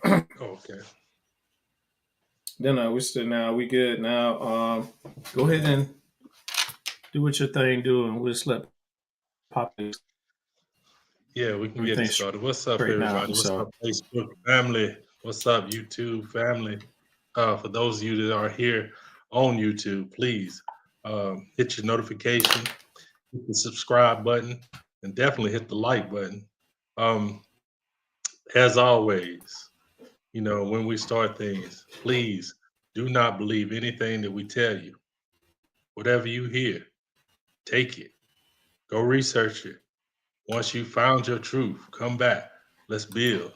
Okay. Then we still now we good now. Go ahead and do what your thing do, and we'll just let pop Yeah, we can get it everything started. What's up, straighten out. everybody? What's So up, Facebook family? What's up, YouTube family? For those of you that are here on YouTube, please hit your notification, hit the subscribe button, and definitely hit the like button. Um, as always, when we start things, please do not believe anything that we tell you. Whatever you hear, take it, go research it. Once you found your truth, come back. Let's build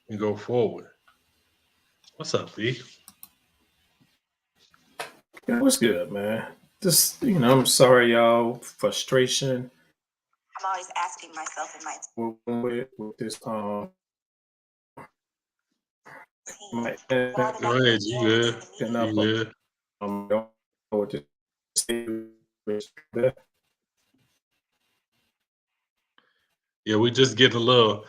and go forward. What's up, B? yeah, what's good, man? Just I'm sorry, y'all. Frustration. I'm always asking myself in with this my Go ahead. You good? You up good? don't know what to say. Yeah, we just getting a little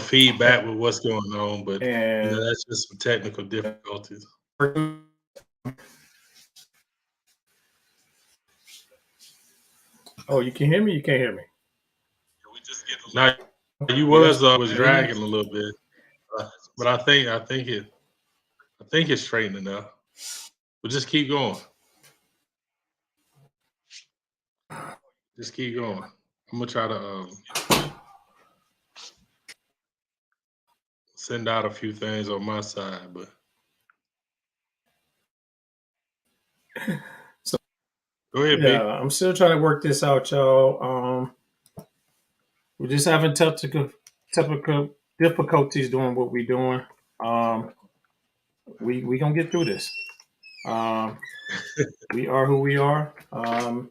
feedback with what's going on, but And that's just some technical difficulties. oh, you can hear me. You can't hear me. Now, you Yes. was dragging a little bit, but I think it's straightening up. But just keep going. Just keep going. I'm gonna try to send out a few things on my side, but So go ahead, yeah, B. I'm still trying to work this out, y'all. We're just having typical difficulties doing what we're doing. Um, we gonna get through this. Um, we are who we are. I'm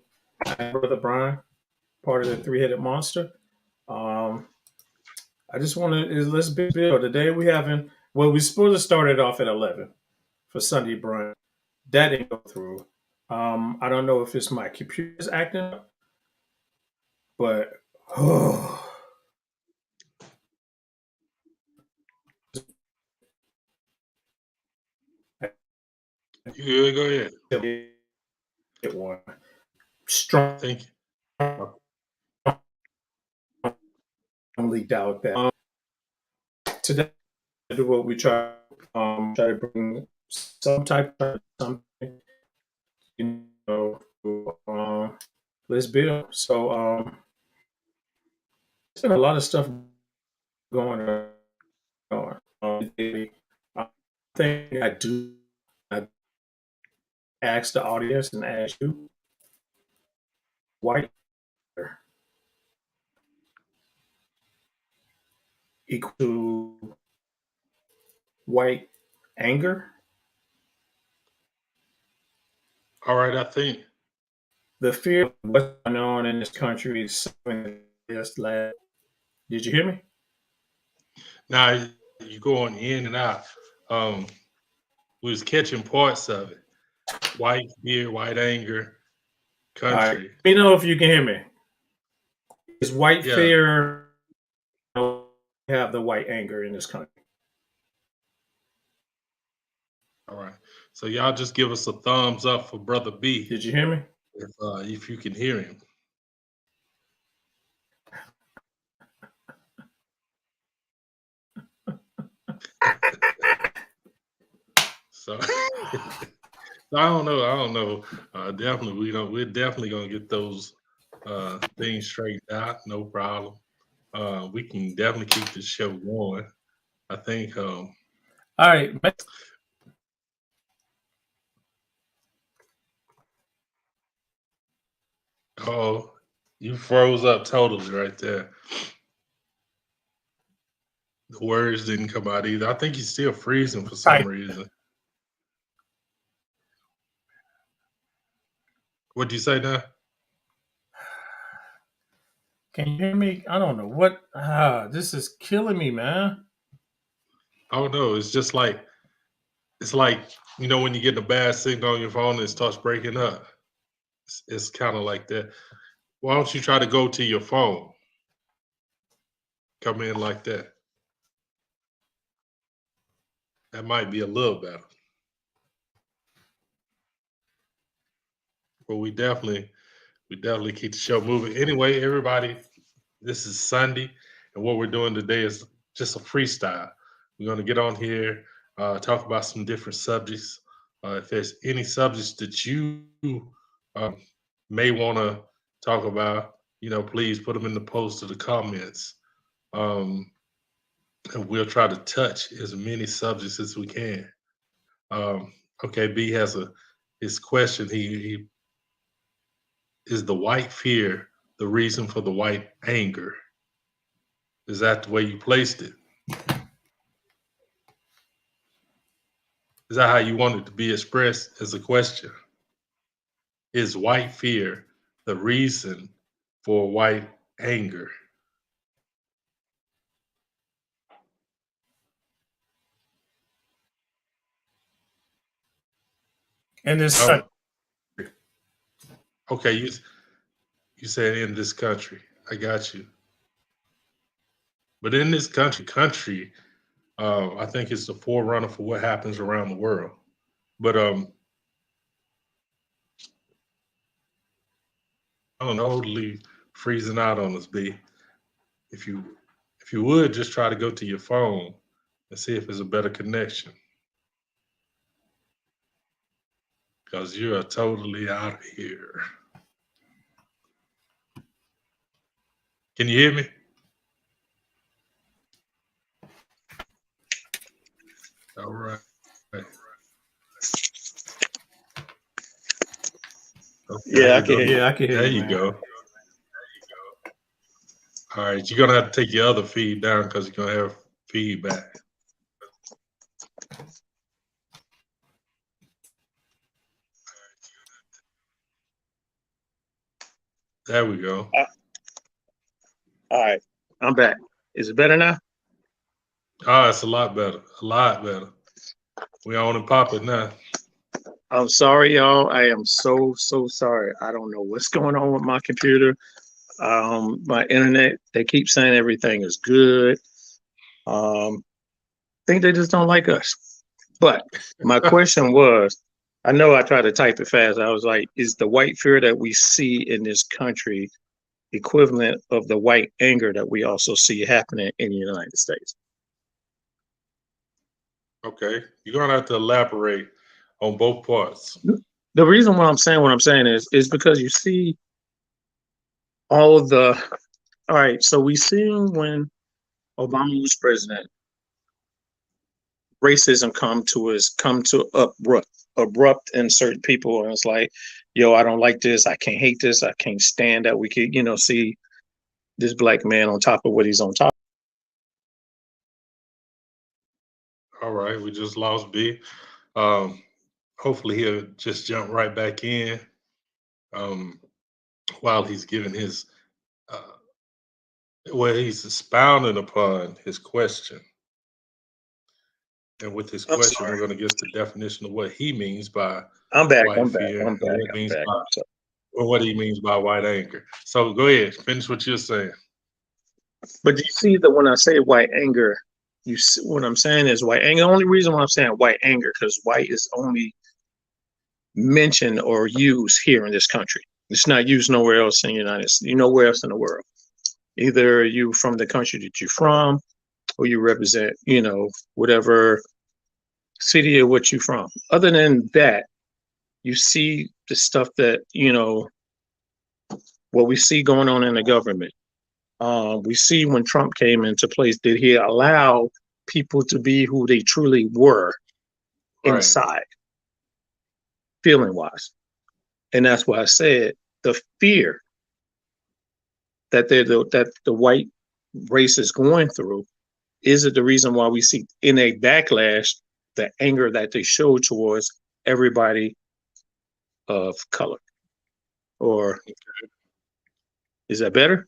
Brother Brian, part of the three-headed monster. Um, I just want to let's build. Today we having well, we supposed to start it off at 11 for Sunday brunch. That didn't go through. I don't know if it's my computer's acting up, but oh, You good? Go ahead. it one strongly Thank you. doubt that. Today, I do what we try to bring some type of something, you know, let's build. So, there's been a lot of stuff going on. I think I ask the audience and ask you, white equal to white anger? All right, I think. The fear of what's going on in this country is something just like, did you hear me? Now you going in and out. Um, we was catching parts of it. White fear, white anger, All right. country. Let me know if you can hear me. Is white Yeah. fear have the white anger in this country? All right. So y'all just give us a thumbs up for Brother B Did you hear me? if you can hear him. So I don't know. I don't know. Definitely, we're definitely gonna get those things straightened out. No problem. We can definitely keep the show going. I think. All right. Oh, you froze up totally right there. The words didn't come out either. I think he's still freezing for some Type. reason. What'd you say now? Can you hear me? I don't know what. This is killing me, man. Oh no, it's like when you get a bad signal on your phone and it starts breaking up. It's kind of like that. Why don't you try to go to your phone? Come in like that. That might be a little better. But we definitely keep the show moving. Anyway, everybody, this is Sunday, and what we're doing today is just a freestyle. We're going to get on here, talk about some different subjects. If there's any subjects that you um, may want to talk about, please put them in the post or the comments. And we'll try to touch as many subjects as we can. Okay, B has his question. He is the white fear the reason for the white anger? Is that the way you placed it? Is that how you want it to be expressed as a question? Is white fear the reason for white anger? And this Okay, you said in this country. I got you. But in this country, I think it's the forerunner for what happens around the world. But I don't know, totally freezing out on us, B. If you would just try to go to your phone and see if there's a better connection. Because you are totally out of here. Can you hear me? All right. Okay, Yeah, I can hear you. Yeah, I can hear There you, you man. go. All right, you're gonna have to take your other feed down because you're gonna have feedback. There we go. All right, I'm back. Is it better now? Oh, it's a lot better. A lot better. We on and pop it now. I'm sorry, y'all. I am so sorry. I don't know what's going on with my computer. My internet. They keep saying everything is good. Think they just don't like us. But my question was, I know I tried to type it fast. I was like, is the white fear that we see in this country equivalent of the white anger that we also see happening in the United States? Okay, you're gonna have to elaborate on both parts. The reason why I'm saying what I'm saying is because you see all right, so we seen when Obama was president, racism come to abrupt in certain people, and it's like, yo, I don't like this, I can't hate this, I can't stand that we could, see this black man on top of what he's on top. All right, we just lost B. Hopefully he'll just jump right back in while he's giving his, he's expounding upon his question. And with his I'm question, we're sorry. going to get the definition of what he means by I'm back. white I'm back. fear I'm and back. what I'm means back. by, I'm sorry. or what he means by white anger. So go ahead, finish what you're saying. But you see that when I say white anger, you see, what I'm saying is white anger. The only reason why I'm saying white anger because white is only mentioned or used here in this country. It's not used nowhere else in the United States, nowhere else in the world. Either you from the country that you're from, or you represent, whatever city or what you're from. Other than that, you see the stuff that what we see going on in the government. We see when Trump came into place, did he allow people to be who they truly were Right. inside, feeling wise? And that's why I said the fear that that the white race is going through. Is it the reason why we see in a backlash the anger that they show towards everybody of color? Or is that better?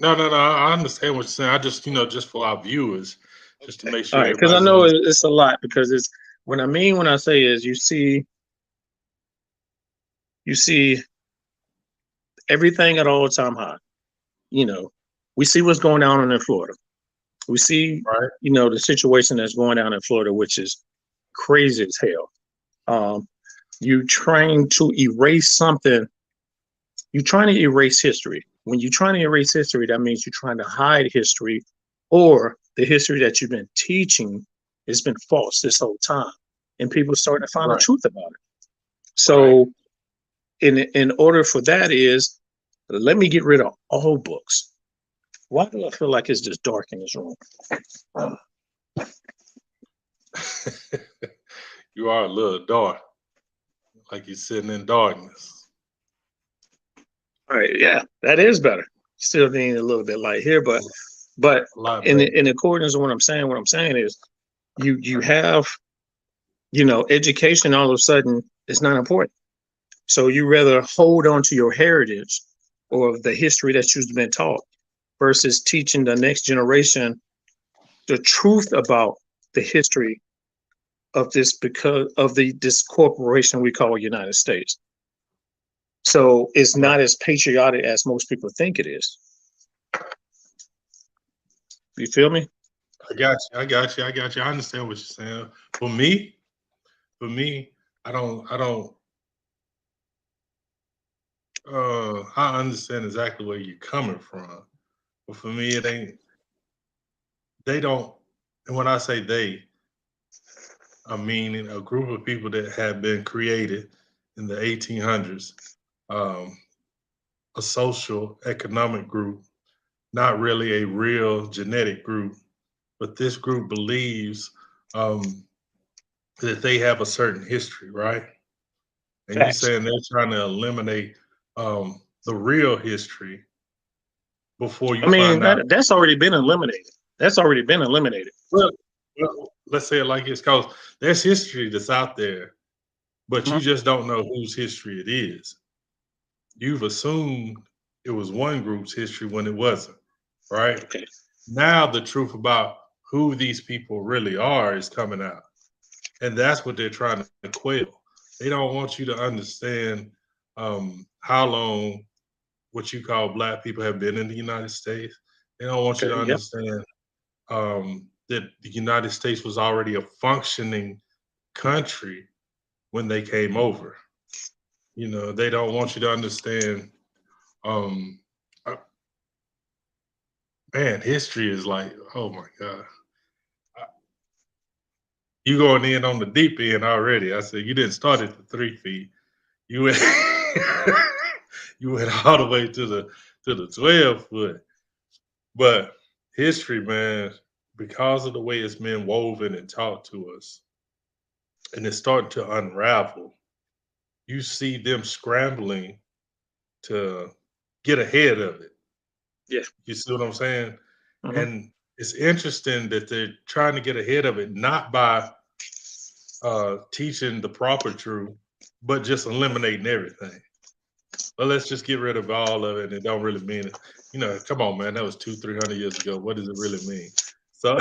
No. I understand what you're saying. I just, just for our viewers, just to make All sure right, because I everybody's know on. it's a lot. Because it's when I say is you see everything at all time high. We see what's going on in Florida. We see, Right. the situation that's going down in Florida, which is crazy as hell. You trying to erase something. You're trying to erase history. When you're trying to erase history, that means you're trying to hide history, or the history that you've been teaching has been false this whole time, and people are starting to find the Right. truth about it. So, in order for that is, let me get rid of all books. Why do I feel like it's just dark in this room? You are a little dark, like you're sitting in darkness. All right, yeah, that is better. Still being a little bit light here, but A lot in better. in accordance with what I'm saying is you have education all of a sudden is not important. So you rather hold on to your heritage or the history that you've been taught versus teaching the next generation the truth about the history of this, because of this corporation we call United States. So it's Right. not as patriotic as most people think it is. You feel me? I got you. I got you. I got you. I understand what you're saying. For me, I don't. I understand exactly where you're coming from, but for me, it ain't. They don't. And when I say they, I mean a group of people that have been created in the 1800s, um, a social economic group, not really a real genetic group, but this group believes um, that they have a certain history, right? And you Facts. saying they're trying to eliminate the real history before I you mean, find out. that's already been eliminated. That's already been eliminated. Well, let's say it like this, because there's history that's out there, but you Mhm. just don't know whose history it is. You've assumed it was one group's history when it wasn't, right? Okay. Now the truth about who these people really are is coming out. And that's what they're trying to quell. They don't want you to understand how long what you call black people have been in the United States. They don't want you to Okay. Yep. understand that the United States was already a functioning country when they came over. They don't want you to understand. Um, uh, Man, history is like, oh my god, you going in on the deep end already. I said you didn't start at the 3 feet. You went, you went all the way to the 12 foot. But history, man, because of the way it's been woven and taught to us, and it's starting to unravel, you see them scrambling to get ahead of it. Yeah. You see what I'm saying? Mhm. And it's interesting that they're trying to get ahead of it, not by teaching the proper truth, but just eliminating everything. Well, let's just get rid of all of it, and it don't really mean it. Come on, man, that was 200-300 years ago. What does it really mean? So,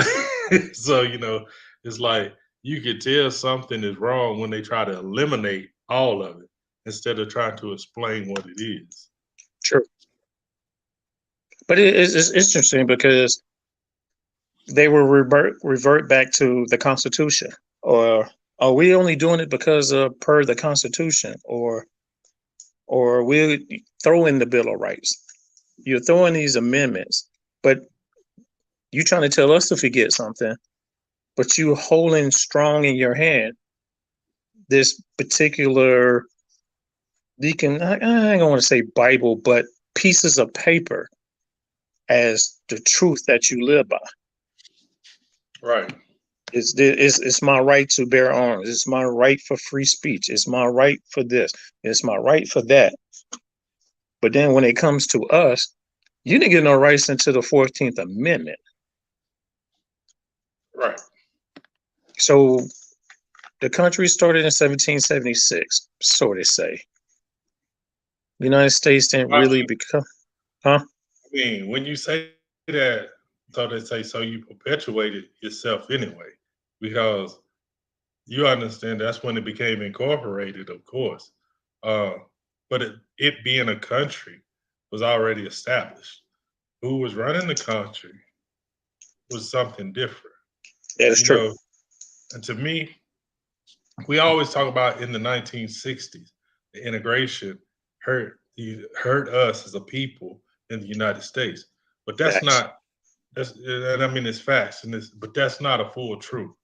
so it's like you could tell something is wrong when they try to eliminate all of it instead of trying to explain what it is. True. But it's interesting because they will revert back to the Constitution, or are we only doing it because of per the Constitution, or we throw in the Bill of Rights? You're throwing these amendments, but you trying to tell us to forget something, but you holding strong in your hand this particular, you can, I don't want to say Bible, but pieces of paper as the truth that you live by. Right. It's my right to bear arms. It's my right for free speech. It's my right for this. It's my right for that. But then when it comes to us, you didn't get no rights until the 14th Amendment. Right. So the country started in 1776, so they say. The United States didn't I really become, huh? mean, when you say that, so they say, so you perpetuated yourself anyway, because you understand that's when it became incorporated, of course. Uh, but it being a country was already established. Who was running the country was something different. That is You true. know, and to me, we always talk about in the 1960s, the integration hurt us as a people in the United States. But that's Facts. not and I mean it's facts, but that's not a full truth.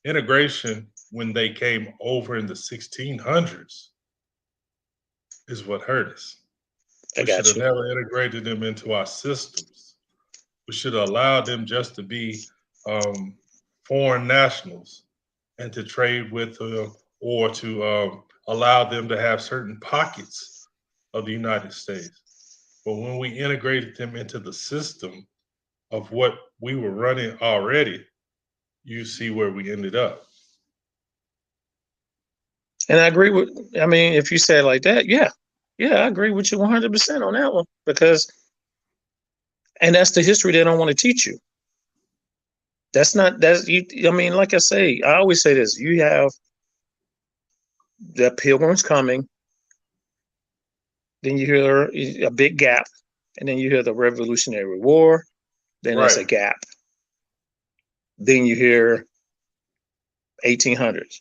Integration when they came over in the 1600s is what hurt us. I We should got have you. never integrated them into our systems. We should have allowed them just to be foreign nationals and to trade with or to allow them to have certain pockets of the United States. But when we integrated them into the system of what we were running already, you see where we ended up. And I agree with. I mean, if you say it like that, yeah, I agree with you 100% on that one because, and that's the history they don't want to teach you. That's not that's you. I mean, like I say, I always say this: you have the Pilgrims coming, then you hear a big gap, and then you hear the Revolutionary War, then there's Right, a gap, then you hear 1800s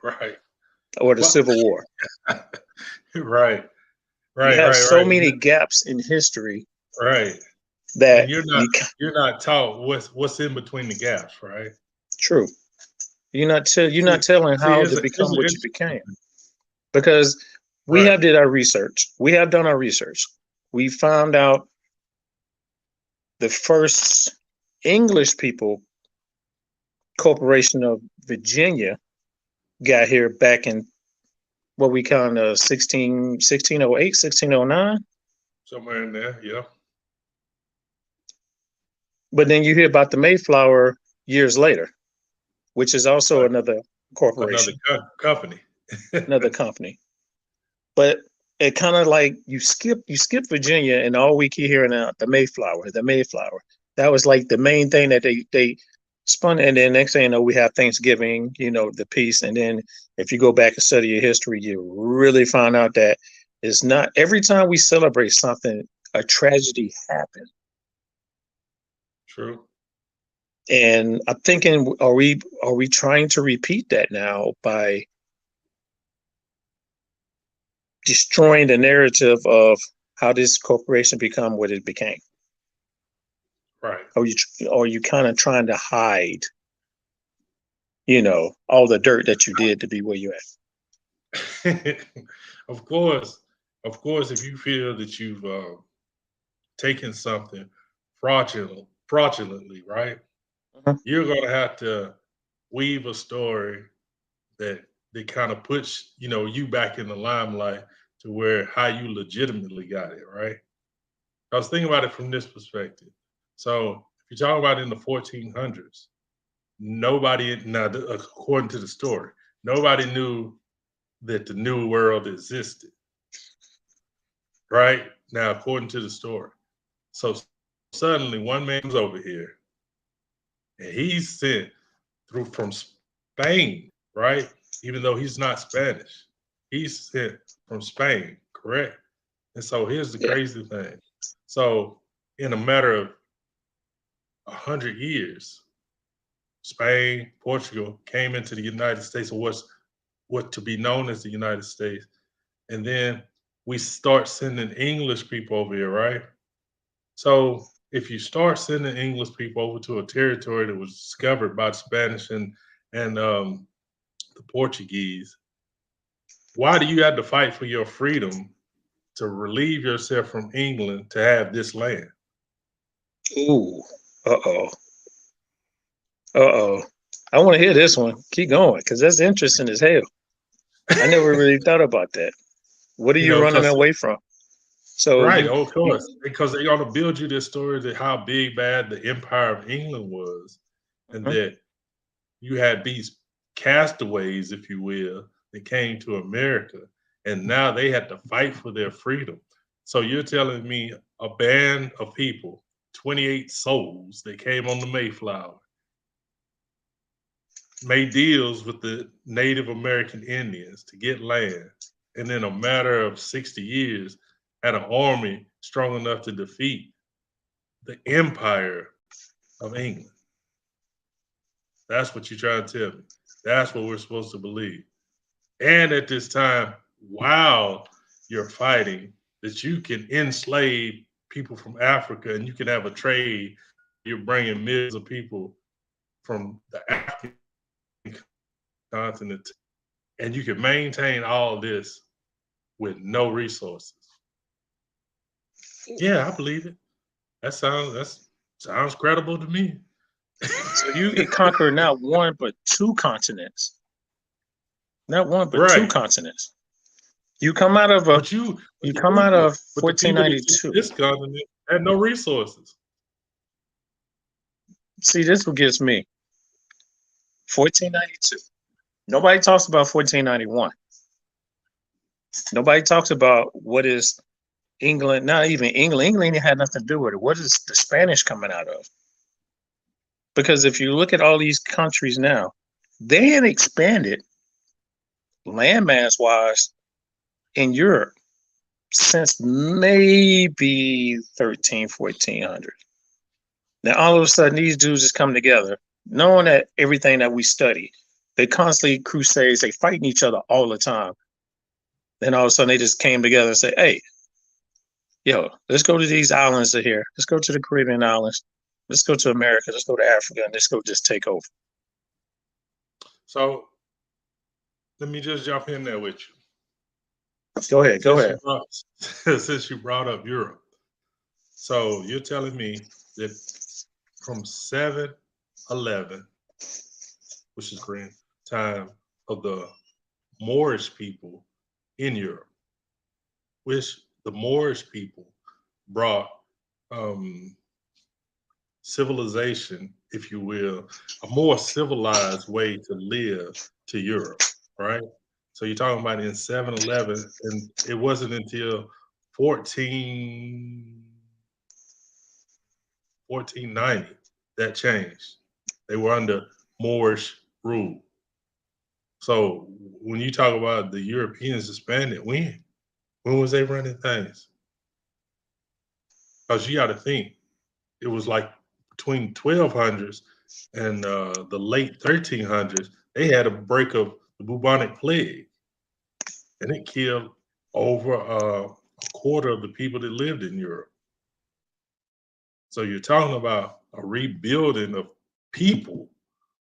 right, or the well, Civil War. right, You right, have right, so right, many gaps in history right. And that you're not taught what's in between the gaps, right? true. You're See, not telling see, how to here's become an what you became interesting because we right, have did our research. We have done our research. We found out the first English people corporation of Virginia got here back in what we call 1608, 1609. somewhere in there, yeah. But then you hear about the Mayflower years later, which is also Right. another Another corporation, company. another company. But it kind of like you skip Virginia and all we keep hearing out the Mayflower, the Mayflower. That was like the main thing that they spun. And then next thing you know, we have Thanksgiving, the peace. And then if you go back and study your history, you really find out that it's not every time we celebrate something, a tragedy happened. True. And I'm thinking, are we trying to repeat that now by destroying the narrative of how this corporation become what it became? Right. Are you kind of trying to hide, all the dirt that you did to be where you're at? Of course, if you feel that you've taken something fraudulently, right? Mhm. You're gonna have to weave a story that kind of puts you back in the limelight to where how you legitimately got it, right? I was thinking about it from this perspective. So if you're talking about in the 1400s, nobody now according to the story, nobody knew that the new world existed, right? Now according to the story. So suddenly one man comes over here and he's sent through from Spain, right? Even though he's not Spanish, he's sent from Spain, correct? And so here's the Yeah, crazy thing. So in a matter of 100 years, Spain, Portugal came into the United States, or what to be known as the United States, and then we start sending English people over here, right? So if you start sending English people over to a territory that was discovered by the Spanish and the Portuguese, why do you have to fight for your freedom to relieve yourself from England to have this land? ooh, uh-oh, uh-oh. I want to hear this one. Keep going, because that's interesting as hell. I never really thought about that. What are You you know, running because away from? So right, you, of you course, because they're going to build you this story that how big bad the Empire of England was, and Mhm. that you had these castaways, if you will, that came to America, and now they had to fight for their freedom. So you're telling me a band of people, 28 souls that came on the Mayflower, made deals with the Native American Indians to get land, and in a matter of 60 years, had an army strong enough to defeat the empire of England. That's what you're trying to tell me. That's what we're supposed to believe. And at this time, while you're fighting, that you can enslave people from Africa and you can have a trade. You're bringing millions of people from the African continent, and you can maintain all this with no resources. Yeah, I believe it. That sounds credible to me. So you conquer not one but two continents. Not one but two Right. continents. You come out of But the people that took 1492. this continent had no resources. See, this what gets me. 1492. Nobody talks about 1491. Nobody talks about what is England, not even England. England had nothing to do with it. What is the Spanish coming out of? Because if you look at all these countries now, they had expanded landmass wise in Europe since maybe 1400. Now all of a sudden these dudes just come together, knowing that everything that we study, they constantly crusades, they fighting each other all the time. Then all of a sudden they just came together and say, hey, yo, let's go to these islands here. Let's go to the Caribbean islands. Let's go to America. Let's go to Africa, and let's go just take over. So let me just jump in there with you. Go ahead. Since you brought up Europe. So you're telling me that from 711, which is Korean time of the Moorish people in Europe, which the Moorish people brought civilization, if you will, a more civilized way to live to Europe, right? So you're talking about in 711, and it wasn't until 1490 that changed. They were under Moorish rule. So when you talk about the Europeans expanded, when was they running things? Because you got to think, it was like between 1200s and the late 1300s, they had a break of the bubonic plague, and it killed over a quarter of the people that lived in Europe. So you're talking about a rebuilding of people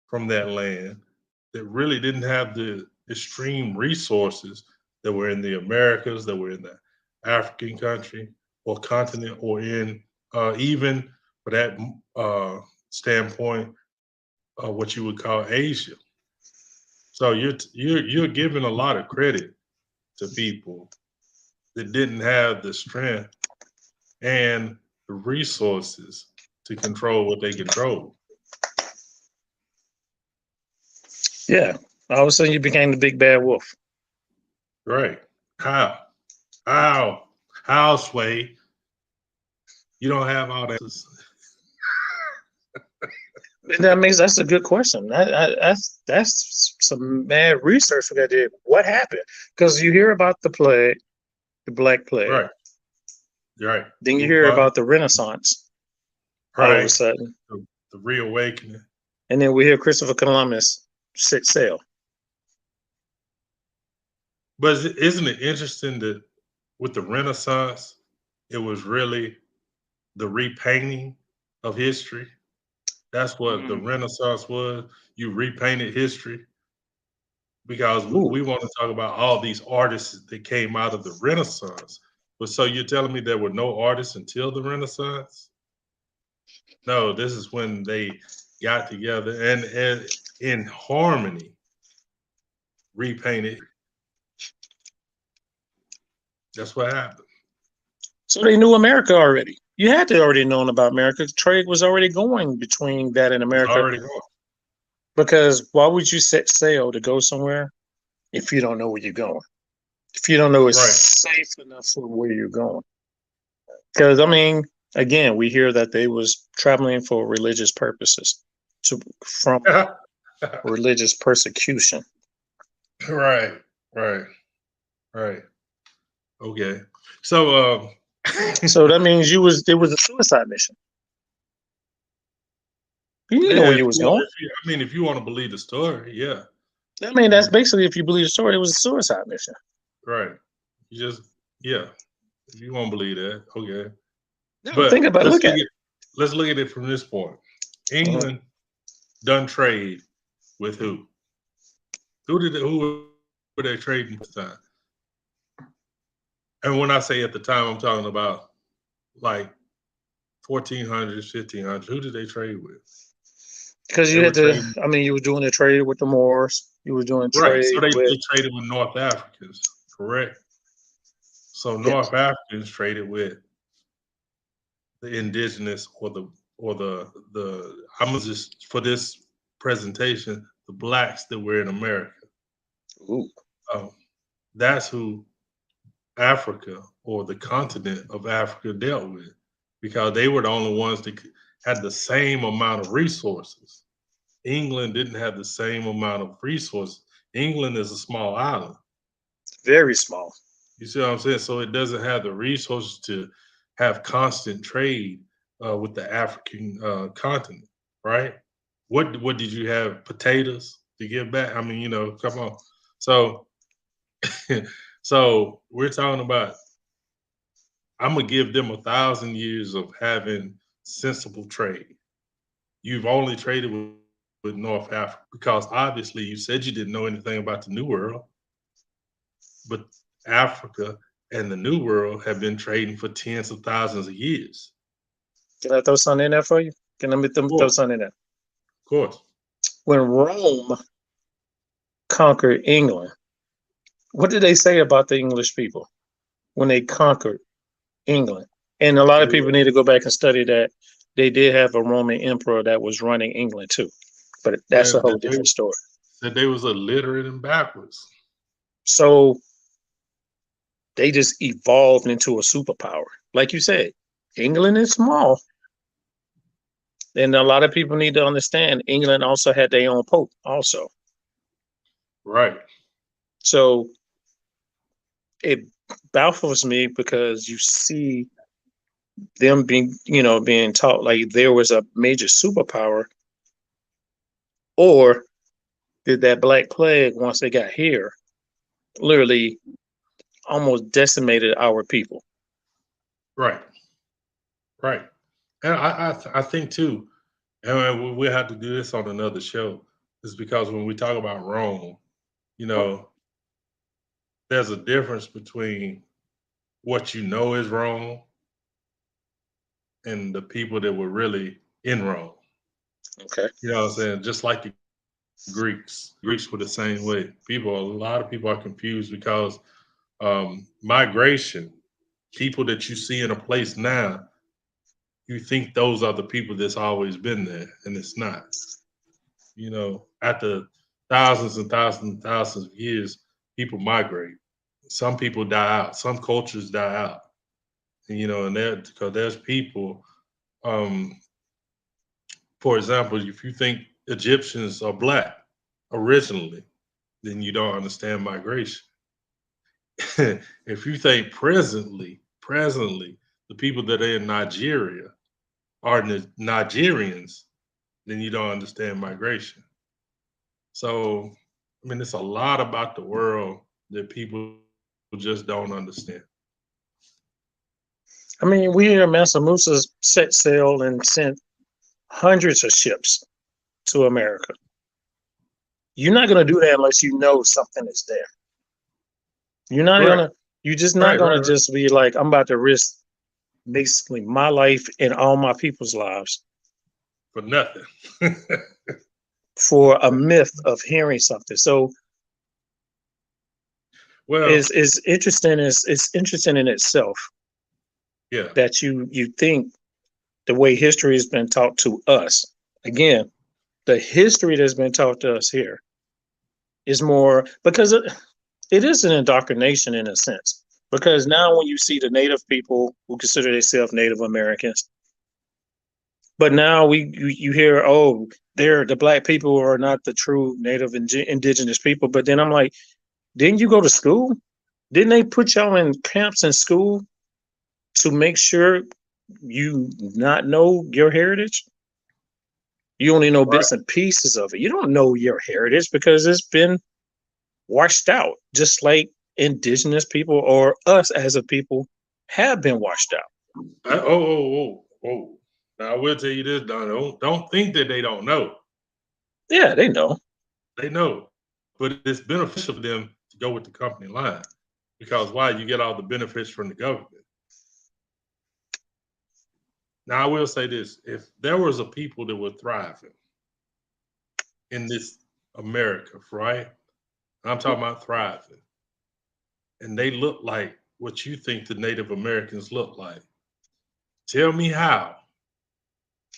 from that land that really didn't have the extreme resources that were in the Americas, that were in the African country or continent, or in even for that standpoint, what you would call Asia. So you're giving a lot of credit to people that didn't have the strength and the resources to control what they control. Yeah. All of a sudden you became the big bad wolf. Right. How, Sway? You don't have all that. That's a good question. That's some mad research we got to do. What happened? Because you hear about the plague, the Black Plague. Right. Right. Then you hear about the Renaissance. Right. All of a sudden. The reawakening. And then we hear Christopher Columbus set sail. But isn't it interesting that with the Renaissance, it was really the repainting of history? That's what the Renaissance was. You repainted history. Because we want to talk about all these artists that came out of the Renaissance. But so you're telling me there were no artists until the Renaissance? No, this is when they got together and in harmony repainted. That's what happened. So they knew America already. You had to already known about America. Trade was already going between that and America. Already going. Because why would you set sail to go somewhere if you don't know where you're going? If you don't know it's safe enough for where you're going. Because, I mean, again, we hear that they was traveling for religious purposes, from religious persecution. Right. Okay. So so that means it was a suicide mission. You didn't know where you was going. I mean, if you want to believe the story, yeah. I mean, that's basically, if you believe the story, it was a suicide mission. Right. You just, yeah. If you won't believe that, okay. No, But think about it. Look at it. Let's look at it from this point. England done trade with who? Who were they trading at the time? And when I say at the time, I'm talking about like 1400s, 1500s. Who did they trade with? Because you had to, I mean, you were doing a trade with the Moors. You were doing trade right. So they with, traded with North Africans, correct? So North Africans traded with the indigenous or the I'm gonna just, for this presentation, the blacks that were in America. Ooh. That's who Africa or the continent of Africa dealt with, because they were the only ones that had the same amount of resources. England didn't have the same amount of resources. England is a small island. Very small. You see what I'm saying? So it doesn't have the resources to have constant trade with the African continent, right? What did you have? Potatoes to give back? I mean, come on. So so we're talking about, I'm gonna give them 1,000 years of having sensible trade. You've only traded with North Africa because obviously you said you didn't know anything about the New World, but Africa and the New World have been trading for tens of thousands of years. Can I throw something in there for you? Can I throw something in there? Of course. When Rome conquered England, what did they say about the English people when they conquered England? And a lot of people need to go back and study that. They did have a Roman emperor that was running England too, but that's a whole different story. That they was illiterate and backwards. So they just evolved into a superpower. Like you said, England is small. And a lot of people need to understand England also had their own pope also. Right. So it baffles me because you see them being taught like there was a major superpower, or did that Black Plague, once they got here, literally almost decimated our people. Right. Right. And I think too, and we'll have to do this on another show, is because when we talk about Rome, there's a difference between what you know is Rome and the people that were really in Rome. Okay. You know what I'm saying? Just like the Greeks were the same way. A lot of people are confused because migration, people that you see in a place now, you think those are the people that's always been there, and it's not. After thousands and thousands and thousands of years, people migrate. Some people die out. Some cultures die out. And because there's people, for example, if you think Egyptians are Black originally, then you don't understand migration. If you think presently, the people that are in Nigeria are Nigerians, then you don't understand migration. So, I mean, it's a lot about the world that people just don't understand. I mean, we hear Mansa Musa set sail and sent hundreds of ships to America. You're not going to do that unless you know something is there. You're just not going to just be like, I'm about to risk basically my life and all my people's lives for nothing. For a myth of hearing something. So it's interesting. It's interesting in itself. Yeah. That you think the way history has been taught to us. Again, the history that's been taught to us here is more because it is an indoctrination in a sense. Because now when you see the native people who consider themselves Native Americans, but now you hear, oh, they're the Black people are not the true Native indigenous people. But then I'm like, didn't you go to school? Didn't they put y'all in camps in school to make sure you not know your heritage? You only know Right. bits and pieces of it. You don't know your heritage because it's been washed out, just like indigenous people or us as a people have been washed out. Oh. Now I will tell you this, Don. Don't think that they don't know. Yeah, they know. They know, but it's beneficial for them to go with the company line because why? You get all the benefits from the government. Now I will say this: if there was a people that were thriving in this America, right? I'm talking about thriving, and they look like what you think the Native Americans look like. Tell me how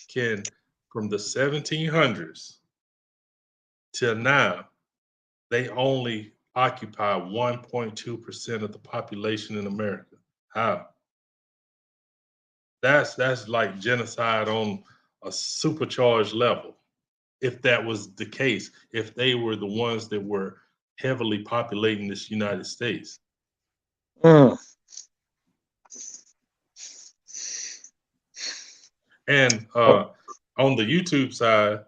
can from the 1700s till now they only occupy 1.2% of the population in America? How? That's like genocide on a supercharged level. If that was the case, if they were the ones that were heavily populating this United States. Mm. And Oh, on the YouTube side,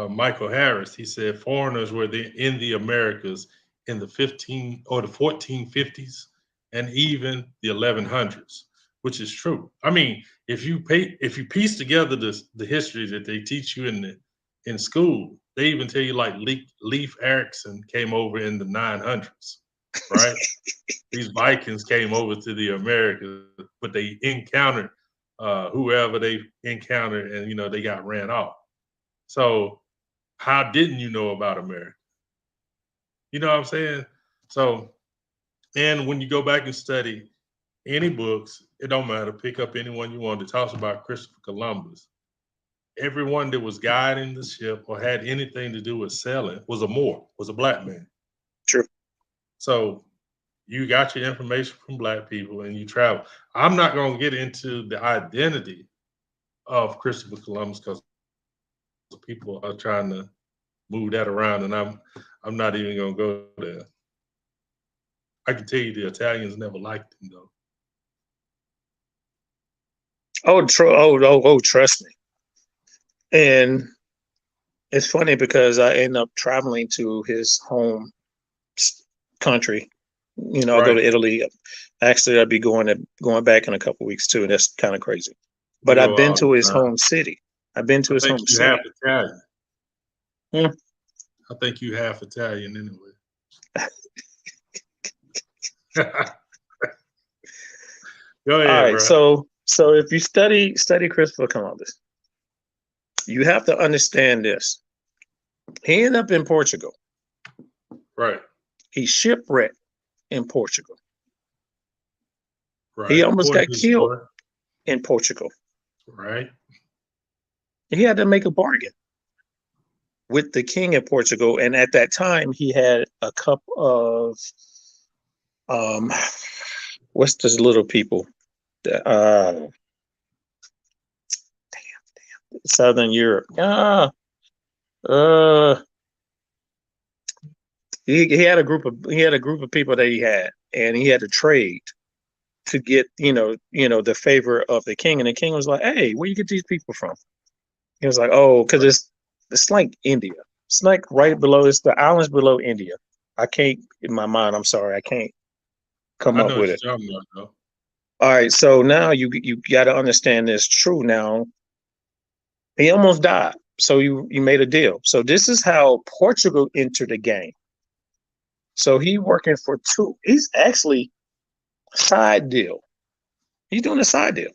Michael Harris, he said foreigners were in the Americas in the 15 or the 1450s and even the 1100s, which is true. I mean, if you piece together the history that they teach you in school, they even tell you like Leif Erikson came over in the 900s, right? These Vikings came over to the Americas, but they encountered whoever they encountered, and they got ran off. So how didn't you know about America? You know what I'm saying? So, and when you go back and study any books, it don't matter. Pick up anyone you want that talks about Christopher Columbus. Everyone that was guiding the ship or had anything to do with sailing was a Moor, was a black man. true. So you got your information from black people and you travel. I'm not going to get into the identity of Christopher Columbus because people are trying to move that around, and I'm not even going to go there. I can tell you the Italians never liked him though. Trust me. And it's funny because I end up traveling to his home country. I go Right. to Italy. Actually, I'd be going back in a couple weeks too. That's kind of crazy. But You I've go been all to his the time. home city. I've been to I his think home you city. half Italian. Hmm. I think you half Italian anyway. Go All ahead, right. bro. So if you study Christopher Columbus, you have to understand this. He ended up in Portugal. Right. He shipwrecked in Portugal. Right. He almost According got to the killed story. in Portugal. Right. He had to make a bargain with the king of Portugal, and at that time he had a cup of what's this little people? Southern Europe. Uh, he had a group of people that he had, and he had to trade to get the favor of the king, and the king was like, "Hey, where you get these people from?" He was like, "Oh, because it's like India. It's like right below. It's the islands below India. I can't in my mind. I'm sorry, I can't come I up know with what it." you're talking about though. All right, so now you got to understand this. True, now he almost died, so you made a deal. So this is how Portugal entered the game. So he working for two. He's actually side deal. He's doing a side deal.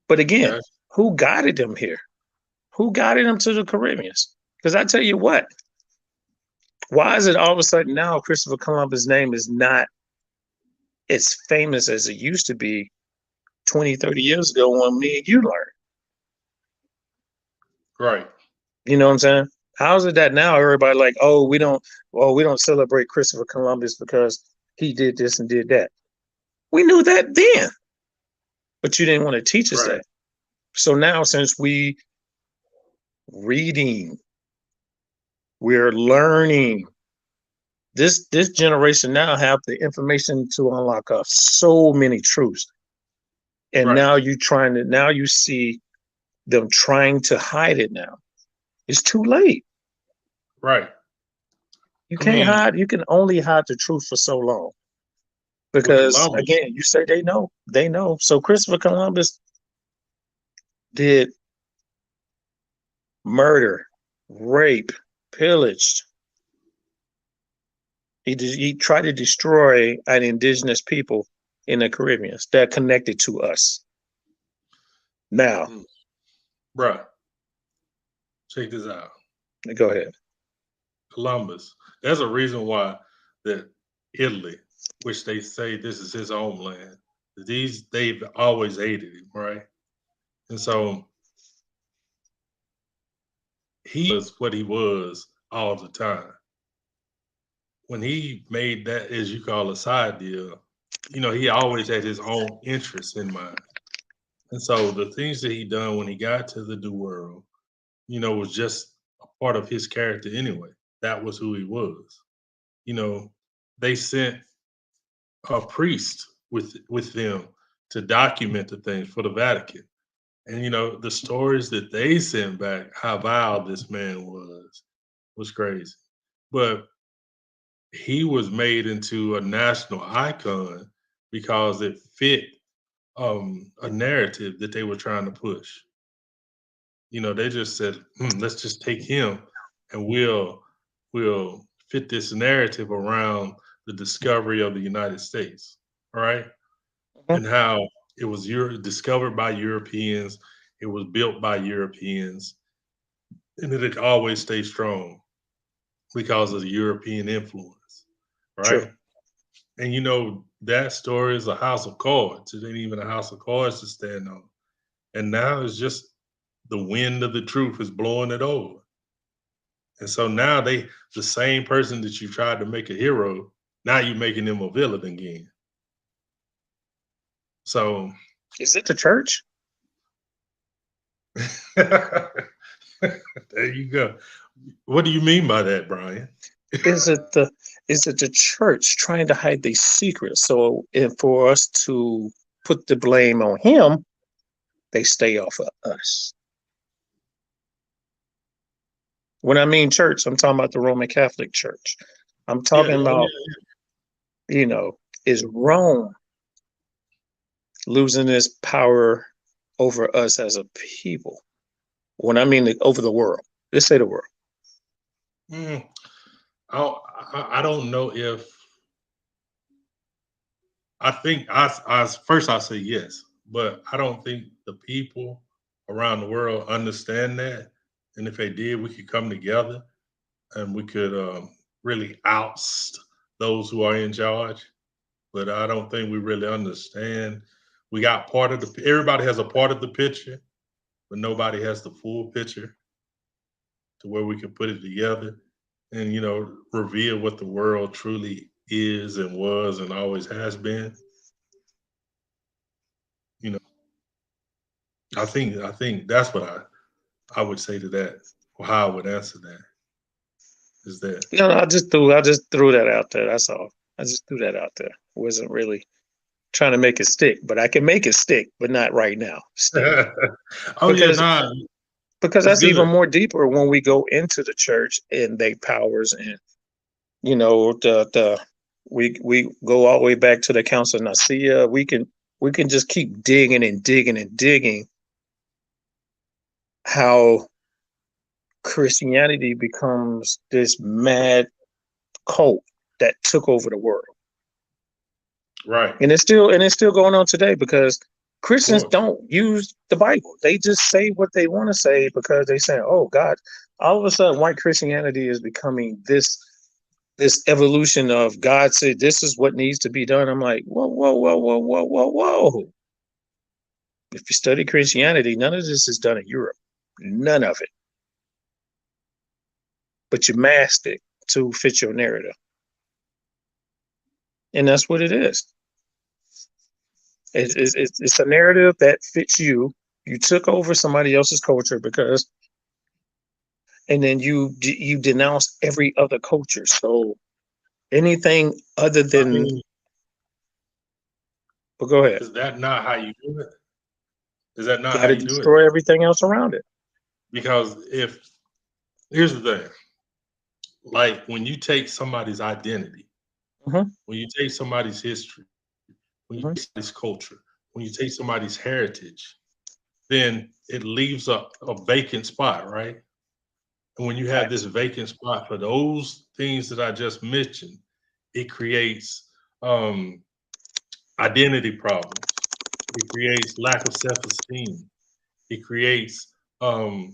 But again, Okay. who guided him here? Who guided him to the Caribbeans? Because I tell you what, why is it all of a sudden now Christopher Columbus' name is not as famous as it used to be 20, 30 years ago when me and you learned? Right. You know what I'm saying? How is it that now everybody like, we don't celebrate Christopher Columbus because he did this and did that? We knew that then, but you didn't want to teach us Right. that. So now since we reading, we're learning. This generation now have the information to unlock us so many truths. And Right. now you see them trying to hide it now. It's too late. Right. You I can't mean, hide. You can only hide the truth for so long. with Because Columbus, again, you say they know. They know. So Christopher Columbus did murder, rape, pillaged. He tried to destroy an indigenous people in the Caribbean that connected to us. Now, bruh, check this out. go ahead. Columbus. There's a reason why that Italy, which they say this is his homeland, they've always hated him, right? And so he was what he was all the time. When he made that, as you call a side deal, he always had his own interests in mind. And so the things that he done when he got to the New World, was just a part of his character anyway. That was who he was. You know, they sent a priest with them to document the things for the Vatican. And the stories that they sent back, how vile this man was crazy. But he was made into a national icon because it fit a narrative that they were trying to push. They just said, let's just take him and we'll fit this narrative around the discovery of the United States, all right? Mhm. And how it was discovered by Europeans, it was built by Europeans, and it always stayed strong because of the European influence, True. right? And that story is a house of cards. It ain't even a house of cards to stand on. And now it's just the wind of the truth is blowing it over. And so now the same person that you tried to make a hero, now you're making them a villain again. So Is it the church? there you go. What do you mean by that, Brian? Is it the church trying to hide these secrets? So, and for us to put the blame on him, they stay off of us. When I mean church, I'm talking about the Roman Catholic Church. I'm Yeah, talking oh about, is Rome losing its power over us as a people? When I mean over the world, let's say the world. yeah. I don't know if I think I first I say yes, but I don't think the people around the world understand that. And if they did, we could come together and we could really oust those who are in charge. But I don't think we really understand. We got part of everybody has a part of the picture, but nobody has the full picture to where we can put it together and reveal what the world truly is and was and always has been. You know, I think that's what I would say to that, or how I would answer that is that. No, I just threw that out there. That's all. I just threw that out there. Wasn't really trying to make it stick, but I can make it stick, but not right now. Stick Oh yeah, because nah, it's that's even good. more deeper when we go into the church and they powers and the we go all the way back to the Council of Nicaea. We can just keep digging and digging and digging how Christianity becomes this mad cult that took over the world. Right. And it's still going on today because Of Christians course. don't use the Bible. They just say what they want to say because they say, "Oh God." All of a sudden, white Christianity is becoming this evolution of God said this is what needs to be done. I'm like, whoa, whoa, whoa, whoa, whoa, whoa, whoa. If you study Christianity, none of this is done in Europe. None of it. But you masked it to fit your narrative. And that's what it is. It's a narrative that fits you. You took over somebody else's culture and then you denounce every other culture. So anything other I than, mean, well, go ahead. is that not how you do it? Is that not Got how to you do it? destroy everything else around it. Because here's the thing, like when you take somebody's identity, Mhm, when you take somebody's history, when you mhm. take somebody's culture, when you take somebody's heritage, then it leaves a vacant spot, right? And when you have this Facts. vacant spot for those things that I just mentioned, it creates identity problems. It creates lack of self-esteem. It creates all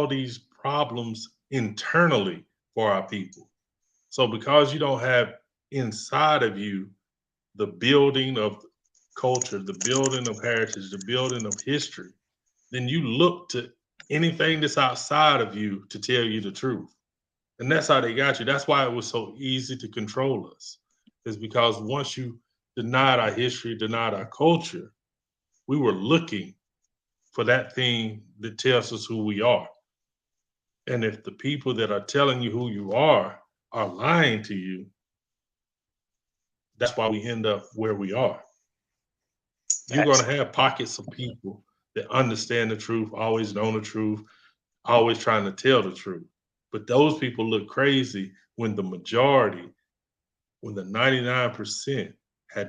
these problems internally for our people. So because you don't have inside of you the building of culture, the building of heritage, the building of history, then you look to anything that's outside of you to tell you the truth. And that's how they got you. That's why it was so easy to control us. Is because once you denied our history, denied our culture, we were looking for that thing that tells us who we are. And if the people that are telling you who you are lying to you, that's why we end up where we are. You're going Facts. to have pockets of people that understand the truth, always know the truth, always trying to tell the truth. But those people look crazy when the majority, when the 99%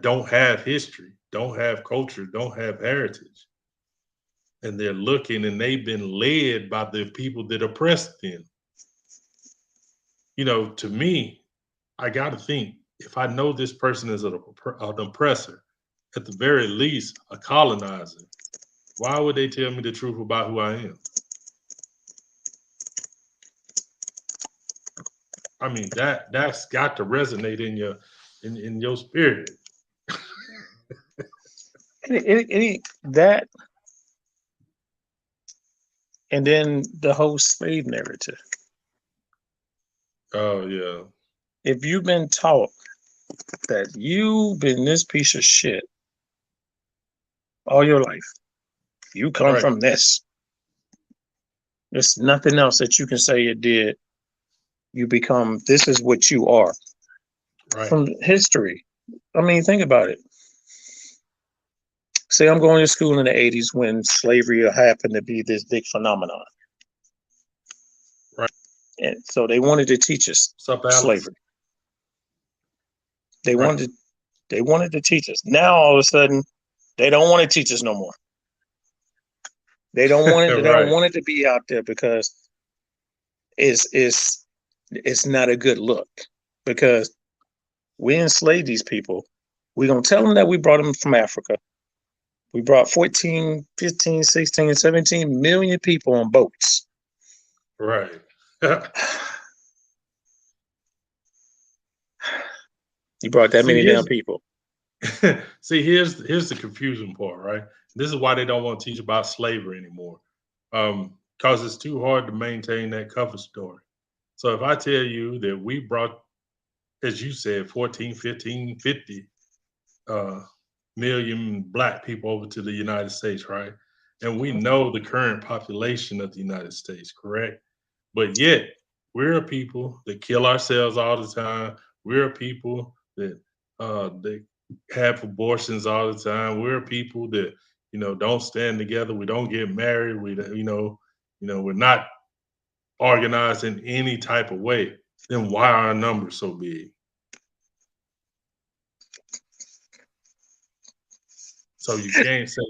don't have history, don't have culture, don't have heritage. And they're looking and they've been led by the people that oppressed them. To me, I got to think if I know this person is an oppressor, at the very least, a colonizer, why would they tell me the truth about who I am? I mean, that's got to resonate in your spirit. That, and then the whole slave narrative. Oh yeah, If you've been taught that you've been this piece of shit all your life, you come right, from this. There's nothing else that you can say you did. You become, this is what you are right, from history. I mean, think about it. Say I'm going to school in the 80s when slavery happened to be this big phenomenon. right. And so they wanted to teach us What's up, Alex? slavery. They Right, wanted they wanted to teach us. Now all of a sudden, they don't want to teach us no more. They don't want it. They don't right, want it to be out there because it's not a good look. Because we enslaved these people. We're gonna tell them that we brought them from Africa. We brought 14, 15, 16, 17 million people on boats. right. You brought that See, many damn people. here's the confusion part, right? This is why they don't want to teach about slavery anymore, because it's too hard to maintain that cover story. So if I tell you that we brought, as you said, 14, 15, 50 uh, million black people over to the United States, right? And we know the current population of the United States, correct? But yet, we're a people that kill ourselves all the time. We're a people that have abortions all the time. We're a people that don't stand together. We don't get married. We're not organized in any type of way. Then why are our numbers so big? So you can't say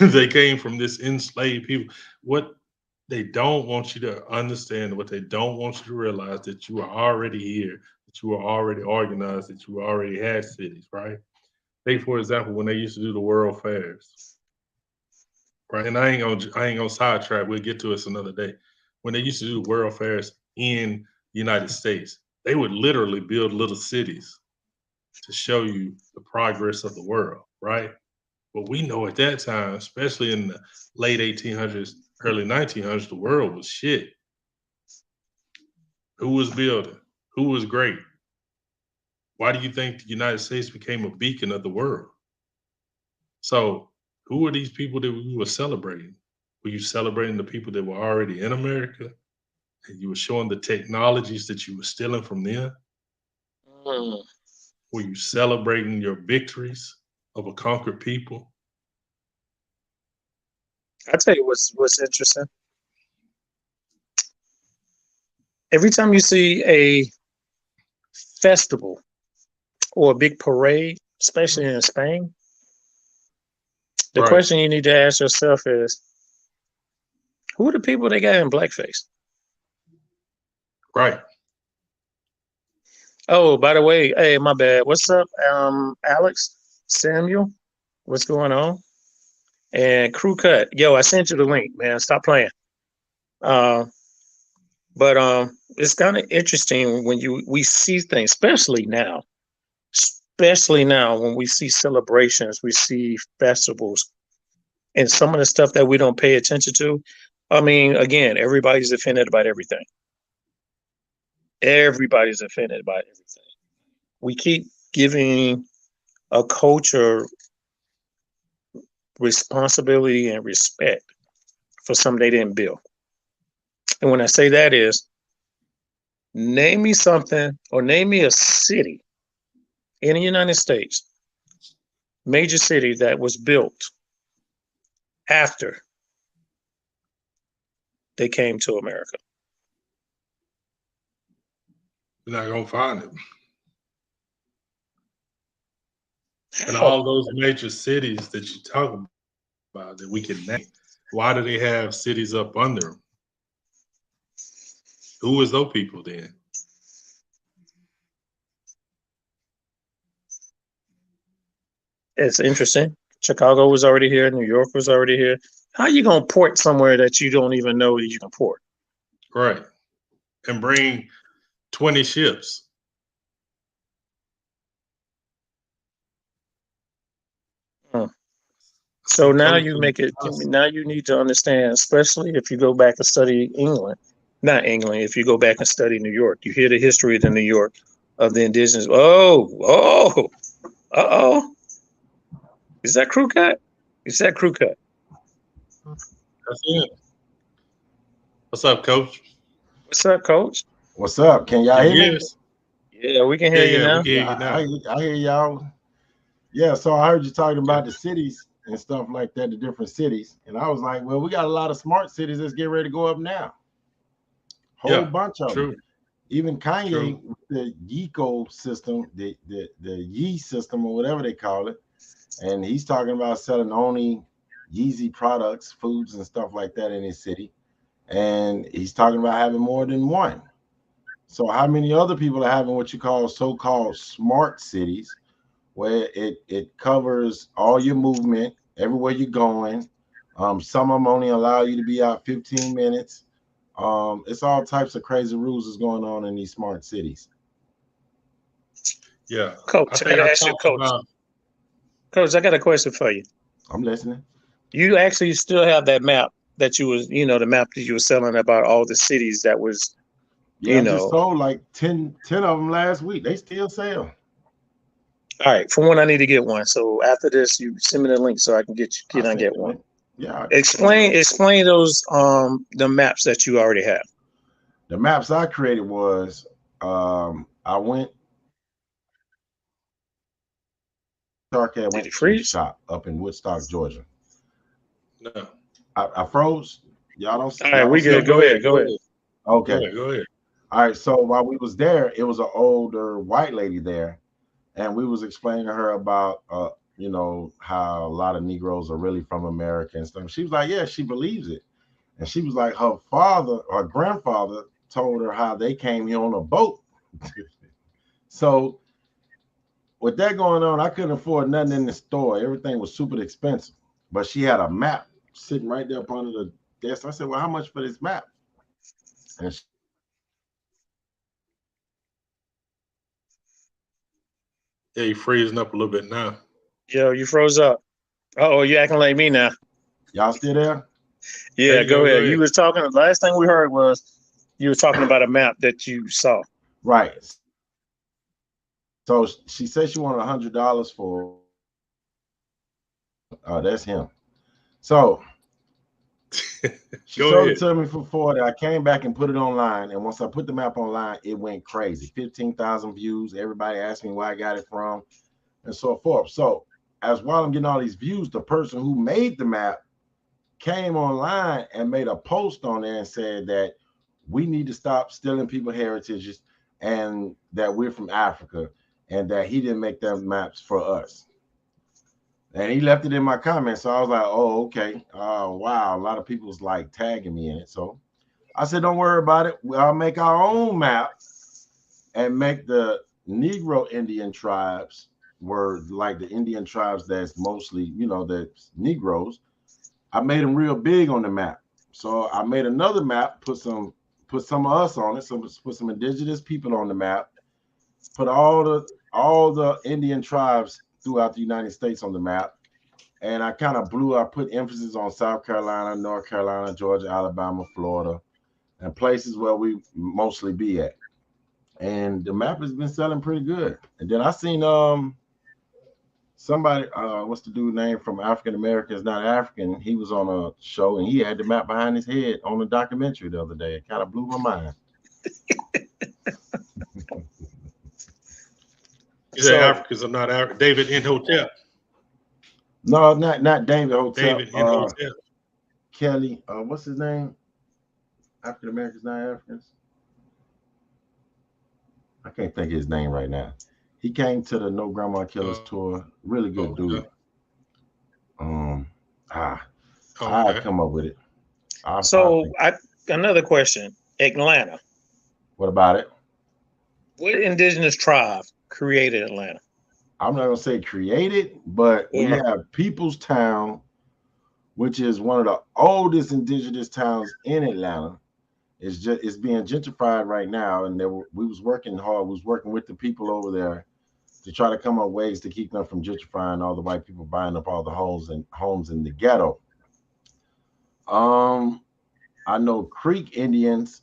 they came from this enslaved people. What they don't want you to understand, what they don't want you to realize, that you are already here, that you are already organized, that you already had cities, right? Take for example when they used to do the world fairs, right? And I ain't gonna sidetrack. We'll get to this another day. When they used to do world fairs in the United States, they would literally build little cities to show you the progress of the world, right? But we know at that time, especially in the late 1800s, early 1900s, the world was shit. Who was building? Who was great? Why do you think the United States became a beacon of the world? So, who were these people that we were celebrating? Were you celebrating the people that were already in America? And you were showing the technologies that you were stealing from them? Mm. Were you celebrating your victories of a conquered people? I tell you what's interesting. Every time you see a festival or a big parade, especially in Spain, the Right. question you need to ask yourself is, who are the people they got in blackface? Right. Oh, by the way, hey, my bad. What's up, Alex, Samuel? What's going on? And crew cut. Yo, I sent you the link, man. Stop playing. Uh, but it's kind of interesting when we see things, especially now when we see celebrations, we see festivals, and some of the stuff that we don't pay attention to. I mean, again, everybody's offended about everything. Everybody's offended by everything. We keep giving a culture responsibility and respect for something they didn't build. And when I say that is, name me something or name me a city in the United States, major city that was built after they came to America. You're not gonna find it. And How? all those major cities that you talk about that we can name, why do they have cities up under them? Who is those people then? It's interesting. Chicago was already here. New York was already here. How you gonna port somewhere that you don't even know that you can port? Right. And bring 20 ships. Hmm. So now you Intelligent. make it. Now you need to understand, especially if you go back and study England, not England. If you go back and study New York, you hear the history of the New York of the indigenous. Oh. Is that crew cut? Is that crew cut? That's it. What's up, Coach? What's up, Coach? What's up? Can y'all Can hear you hear me? us? Yeah, we can hear you Yeah, we now. can hear Yeah, you now. I hear y'all. Yeah, so I heard you talking Yeah. about the cities and stuff like that, the different cities. And I was like, well, we got a lot of smart cities that's getting ready to go up now. Whole Yeah, bunch of them. true. Even Kanye True. with the Yeeco system, the Yee system or whatever they call it. And he's talking about selling only Yeezy products, foods and stuff like that in his city. And he's talking about having more than one. So how many other people are having what you call so-called smart cities, where it covers all your movement, everywhere you're going. Some of them only allow you to be out 15 minutes. It's all types of crazy rules that's going on in these smart cities. Yeah. I Coach, I think gotta I ask you, talked Coach. about Coach, I got a question for you. I'm listening. You actually still have that map that you was, the map that you were selling about all the cities that was, Yeah, I just sold like 10 of them last week. They still sell. All right, for one, I need to get one. So after this, you send me the link so I can I I sent get you one. one. Yeah. Explain those the maps that you already have. The maps I created was I went Starcat Did went it gift freeze? shop up in Woodstock, Georgia. no. I froze. Y'all don't All right, y'all don't we see No, good. me? Go ahead. Go ahead. Okay. Go ahead. All right. So while we was there, it was an older white lady there, and we was explaining to her about how a lot of Negroes are really from America and stuff. She was like, yeah, she believes it. And she was like, her grandfather told her how they came here on a boat. So with that going on, I couldn't afford nothing in the store. Everything was super expensive. But she had a map sitting right there up under the desk. I said, well, how much for this map? And Yeah, you freezing up a little bit now. Yo, you froze up. Oh, you acting like me now. y'all still there? There Yeah, you go. go Go ahead. You ahead. was talking. The last thing we heard was you were talking about a map that you saw. Right. So she said she wanted $100 for. That's him. So she Go sold it ahead. to me for 40. I came back and put it online. And once I put the map online, it went crazy. 15,000 views. Everybody asked me where I got it from and so forth. So as while I'm getting all these views, the person who made the map came online and made a post on there and said that we need to stop stealing people's heritages and that we're from Africa and that he didn't make them maps for us. And he left it in my comments. So I was like, oh, okay. Wow. A lot of people was like tagging me in it. So I said, don't worry about it. I'll make our own map and make the Negro Indian tribes were like the Indian tribes that's mostly, you know, that's Negroes. I made them real big on the map. So I made another map, put some of us on it, put some indigenous people on the map, put all the Indian tribes throughout the United States on the map. And I put emphasis on South Carolina, North Carolina, Georgia, Alabama, Florida, and places where we mostly be at. And the map has been selling pretty good. And then I seen somebody, what's the dude name from African Americans Not African? He was on a show and he had the map behind his head on a documentary the other day. It kind of blew my mind. You say Africans are not African. David in Hotel. No, not David Hotel. David in Hotel. Kelly, what's his name? African Americans Not Africans. I can't think of his name right now. He came to the No Grandma Killers tour. Really good dude. I'll come up with it. Another question. Atlanta. What about it? What indigenous tribe created Atlanta? I'm not gonna say created, but we have People's Town, which is one of the oldest indigenous towns in Atlanta. It's being gentrified right now, and we was working hard. We was working with the people over there to try to come up with ways to keep them from gentrifying all the white people buying up all the homes in the ghetto. I know Creek Indians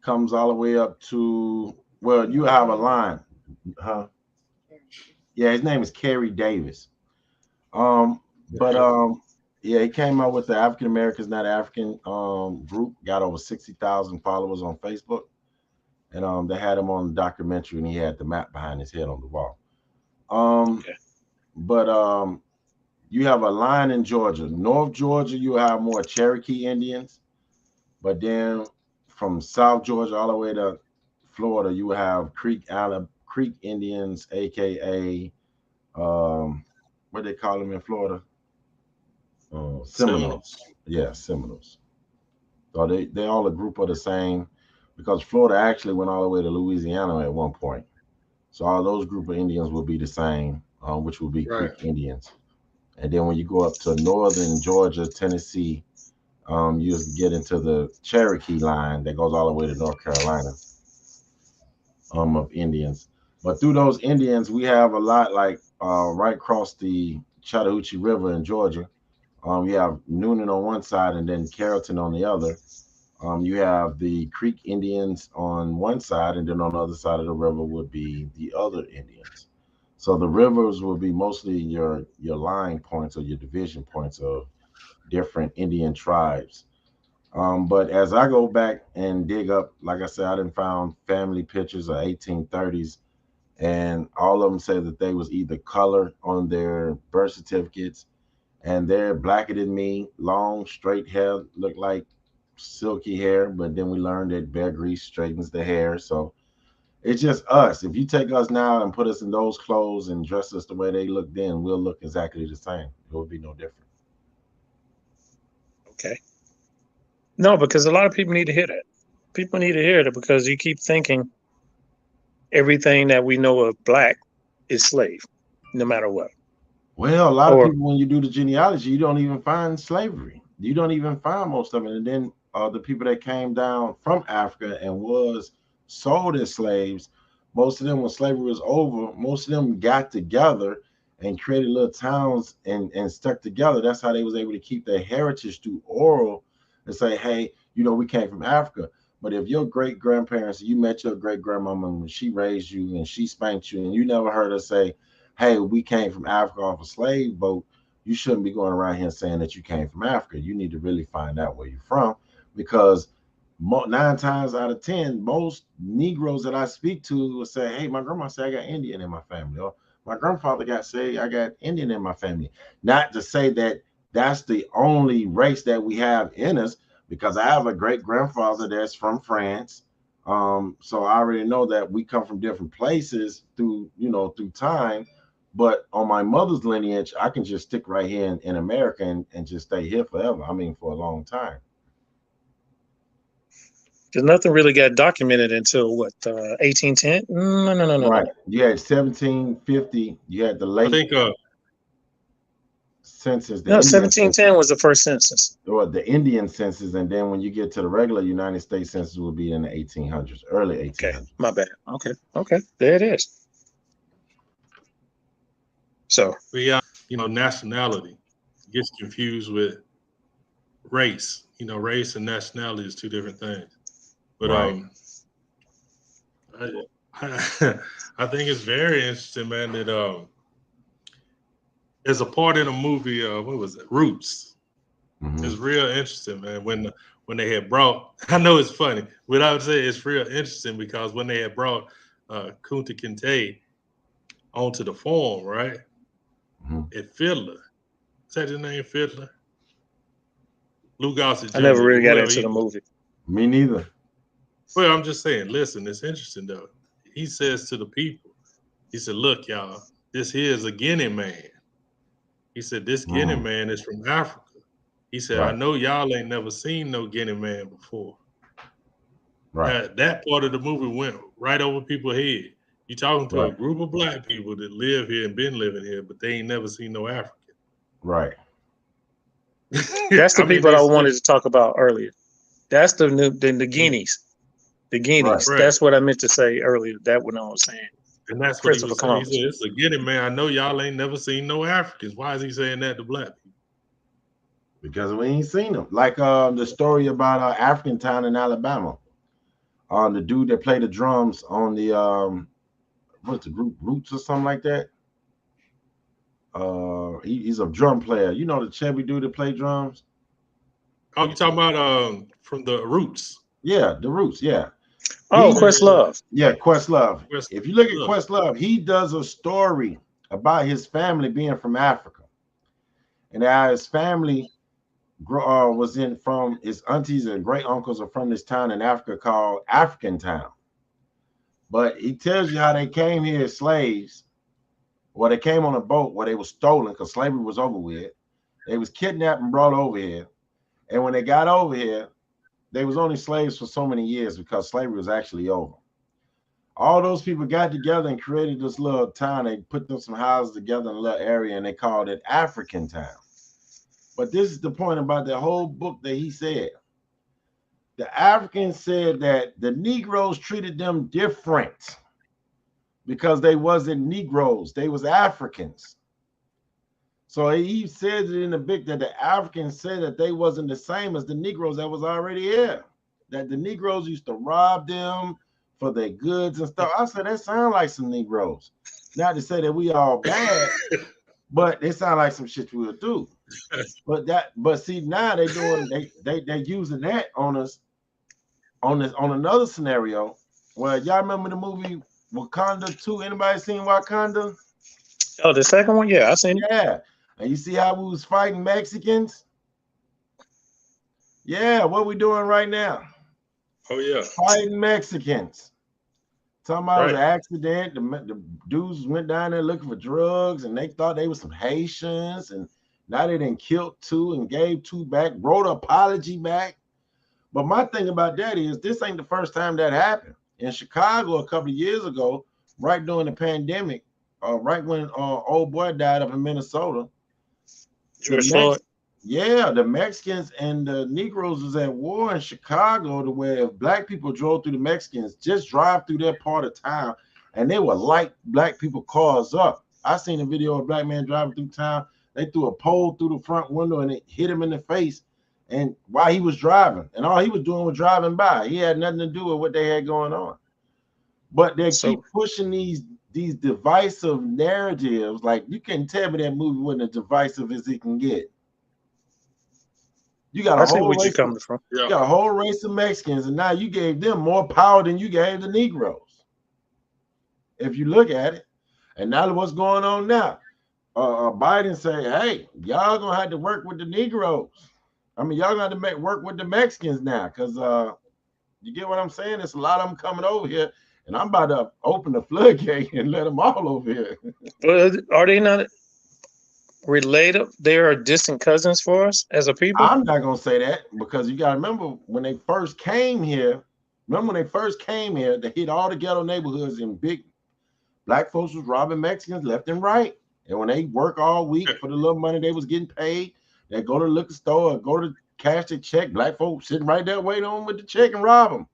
comes all the way up to, well, you have a line, huh? Yeah, his name is Kerry Davis. Yeah, he came out with the African Americans Not African group, got over 60,000 followers on Facebook. And they had him on the documentary and he had the map behind his head on the wall. But you have a line in Georgia. North Georgia, you have more Cherokee Indians. But then from South Georgia all the way to Florida, you have Creek Indians, aka what they call them in Florida? Seminoles. Yeah, Seminoles. So they all a group of the same, because Florida actually went all the way to Louisiana at one point. So all those group of Indians will be the same, which will be Creek Indians. And then when you go up to northern Georgia, Tennessee, you get into the Cherokee line that goes all the way to North Carolina of Indians. But through those Indians, we have a lot, like right across the Chattahoochee River in Georgia. You have Noonan on one side and then Carrollton on the other. You have the Creek Indians on one side, and then on the other side of the river would be the other Indians. So the rivers will be mostly your line points or your division points of different Indian tribes. But as I go back and dig up, like I said, I done found family pictures of 1830s, and all of them say that they was either colored on their birth certificates, and they're blacker than me, long, straight hair, look like silky hair, but then we learned that bear grease straightens the hair. So it's just us. If you take us now and put us in those clothes and dress us the way they look then, we'll look exactly the same. It will be no different. Okay. No, because a lot of people need to hear that. People need to hear that, because you keep thinking everything that we know of black is slave, no matter what. Well, a lot of people, when you do the genealogy, you don't even find slavery. You don't even find most of it. And then the people that came down from Africa and was sold as slaves, most of them, when slavery was over, most of them got together and created little towns and stuck together. That's how they was able to keep their heritage through oral and say, hey, you know, we came from Africa. But if your great grandparents, you met your great grandmama when she raised you and she spanked you, and you never heard her say, hey, we came from Africa off a slave boat, you shouldn't be going around here saying that you came from Africa. You need to really find out where you're from, because 9 times out of 10, most Negroes that I speak to will say, hey, my grandma said I got Indian in my family, or my grandfather got say I got Indian in my family. Not to say that that's the only race that we have in us, because I have a great grandfather that's from France. So I already know that we come from different places through, through time. But on my mother's lineage, I can just stick right here in America and just stay here forever. I mean, for a long time. Because nothing really got documented until what, 1810? No. Right. You had 1750. You had the I late think census, the No, Indian 1710 was the first census. or the Indian census, and then when you get to the regular United States census, will be in the 1800s, early 1800s. Okay, my bad. Okay, there it is. So, but yeah, nationality gets confused with race. Race and nationality is two different things. But Right. I think it's very interesting, man, that there's a part in a movie, what was it, Roots. It's real interesting, man. When they had brought, I know it's funny, but I would say it's real interesting because when they had brought Kunta Kinte onto the farm, right? And Fiddler, is that his name, Fiddler? Lou Gossett Jr. I never really got whoever into the movie. Me neither. Well, I'm just saying, listen, it's interesting though. He says to the people, he said, look, y'all, this here is a Guinea man. He said, this Guinea man is from Africa. He said, I know y'all ain't never seen no Guinea man before. Right. That part of the movie went right over people's head. You talking to a group of black people that live here and been living here, but they ain't never seen no African. Right. That's the people I wanted to talk about earlier. That's the Guineas. The Guineas. Right. That's what I meant to say earlier. That what I was saying. And that's what he was saying. He said, it's a Guinea man. I know y'all ain't never seen no Africans. Why is he saying that to black people? Because we ain't seen them. Like the story about African Town in Alabama. The dude that played the drums on the what's the group, Roots or something like that. He's a drum player. You know the chubby dude that played drums? Oh, you talking about from the Roots? Yeah, the Roots, yeah. Oh, Questlove. Yeah, Questlove. If you look at Questlove, he does a story about his family being from Africa. And how his family was from his aunties and great uncles are from this town in Africa called African Town. But he tells you how they came here as slaves. Well, they came on a boat where they were stolen because slavery was over with. They was kidnapped and brought over here. And when they got over here, they was only slaves for so many years because slavery was actually over. All those people got together and created this little town. They put them some houses together in a little area and they called it African Town. But this is the point about the whole book that he said. The Africans said that the Negroes treated them different because they wasn't Negroes. They was Africans. So he says it in the book that the Africans said that they wasn't the same as the Negroes that was already here. That the Negroes used to rob them for their goods and stuff. I said, that sounds like some Negroes. Not to say that we all bad, but it sounds like some shit we would do. But see, now they using that on us on another scenario where y'all remember the movie Wakanda 2? Anybody seen Wakanda? Oh, the second one? Yeah, I seen it. Yeah. And you see how we was fighting Mexicans? Yeah, what we doing right now? Oh, yeah. Fighting Mexicans. Talking about it was an accident. The dudes went down there looking for drugs and they thought they were some Haitians, and now they done killed 2 and gave 2 back, wrote an apology back. But my thing about that is this ain't the first time that happened. In Chicago a couple of years ago, right during the pandemic, right when old boy died up in Minnesota. George Floyd. Yeah, the Mexicans and the Negroes was at war in Chicago, to where if black people drove through, the Mexicans just drive through their part of town and they would light black people cars up. I seen a video of a black man driving through town. They threw a pole through the front window and it hit him in the face. And while he was driving, and all he was doing was driving by. He had nothing to do with what they had going on. But they keep pushing these divisive narratives. Like, you can't tell me that movie wasn't as divisive as it can get. You got a whole race. Coming from. You got a whole race of Mexicans, and now you gave them more power than you gave the Negroes. If you look at it, and now what's going on now? Biden say, hey, y'all gonna have to work with the Negroes. I mean, y'all gonna have to work with the Mexicans now, because you get what I'm saying? There's a lot of them coming over here, and I'm about to open the floodgate and let them all over here. But are they not related? They are distant cousins for us as a people. I'm not gonna say that, because you gotta remember when they first came here. Remember when they first came here, they hit all the ghetto neighborhoods, and big black folks was robbing Mexicans left and right. And when they work all week for the little money they was getting paid, they go to the liquor store or go to cash their check. Black folks sitting right there waiting on them with the check and rob them.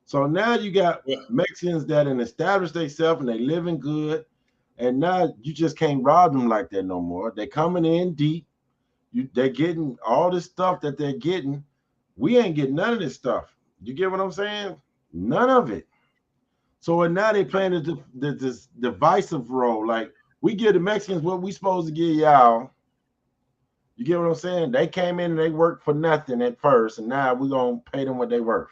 So now you got Mexicans that have established themselves and they living good. And now you just can't rob them like that no more. They coming in deep. They're getting all this stuff that they're getting. We ain't getting none of this stuff. You get what I'm saying? None of it. So now they playing this divisive role. Like, we give the Mexicans what we supposed to give y'all. You get what I'm saying? They came in and they worked for nothing at first, and now we're gonna pay them what they worth.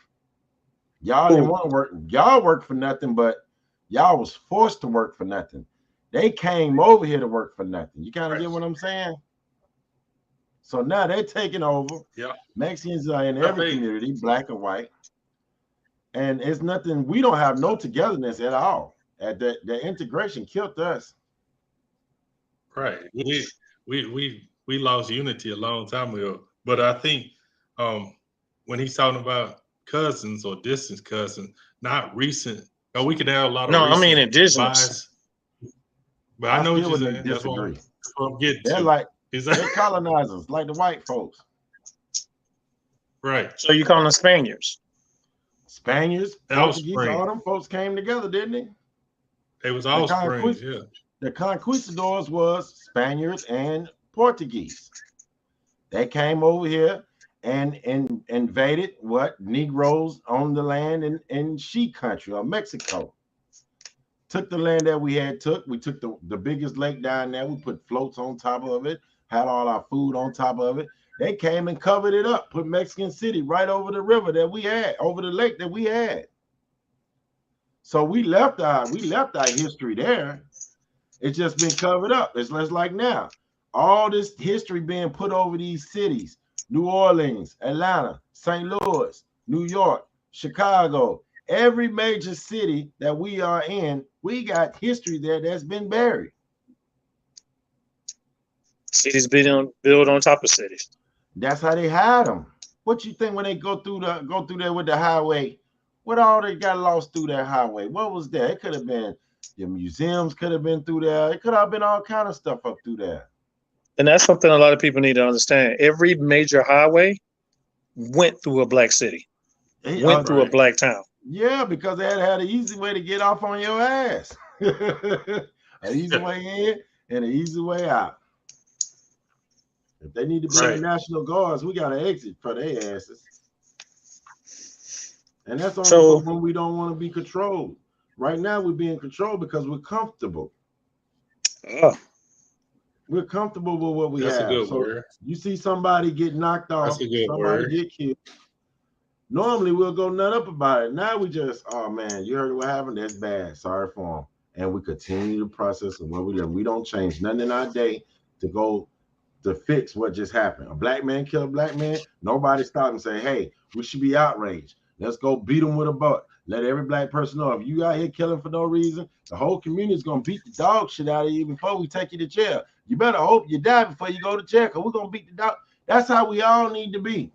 Y'all didn't want to work. Y'all worked for nothing, but y'all was forced to work for nothing. They came over here to work for nothing. You kind of get what I'm saying? So now they're taking over. Yeah. Mexicans are in every community, black or white. And it's nothing, we don't have no togetherness at all. The integration killed us. Right. We lost unity a long time ago. But I think when he's talking about cousins or distant cousins, not recent. We can have a lot of I mean indigenous. bias. But I know what you're saying. That's what I'm getting they're to. like they're colonizers, like the white folks. Right. So you call them Spaniards? Spaniards, Portuguese, all them folks came together, didn't they? They was all springs, yeah. The conquistadors was Spaniards and Portuguese. They came over here and invaded what? Negroes on the land in She country or Mexico. Took the land that we had we took the biggest lake down there. We put floats on top of it, had all our food on top of it. They came and covered it up, put Mexican City right over the river that we had, over the lake that we had. So we left our history there. It's just been covered up. It's less like now. All this history being put over these cities: New Orleans, Atlanta, St. Louis, New York, Chicago. Every major city that we are in, we got history there that's been buried. Cities being built on top of cities. That's how they hide them. What you think when they go through there with the highway? What all they got lost through that highway? What was there? It could have been the museums, could have been through there. It could have been all kind of stuff up through there. And that's something a lot of people need to understand. Every major highway went through a black city, went through a black town. Yeah, because they had an easy way to get off on your ass. An easy way in and an easy way out. If they need to bring the National Guards, we got to exit for their asses. And that's only when we don't want to be controlled. Right now, we're being controlled because we're comfortable. We're comfortable with what we have. That's a good so word. You see somebody get knocked off, somebody get killed. Normally, we'll go nut up about it. Now we just, oh man, you heard what happened? That's bad. Sorry for them. And we continue the process of what we do. We don't change nothing in our day to fix what just happened. A black man killed a black man. Nobody stop and say, hey, we should be outraged. Let's go beat them with a buck. Let every black person know if you out here killing for no reason, the whole community is going to beat the dog shit out of you before we take you to jail. You better hope you die before you go to jail, because we're going to beat the dog. That's how we all need to be.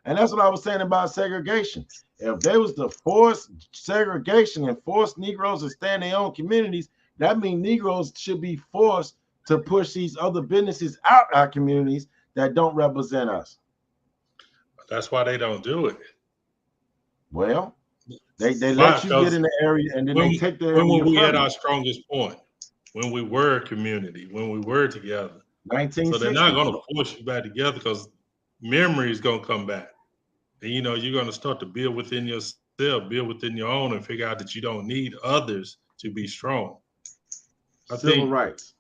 And that's what I was saying about segregation. If there was to force segregation and force Negroes to stay in their own communities, that means Negroes should be forced to push these other businesses out our communities that don't represent us. That's why they don't do it. Well, they let you get in the area and then they take the area. When we had our strongest point, when we were a community, when we were together. 1960. So they're not going to force you back together, because memory is going to come back. And, you know, you're going to start to build within yourself, build within your own, and figure out that you don't need others to be strong. Civil rights.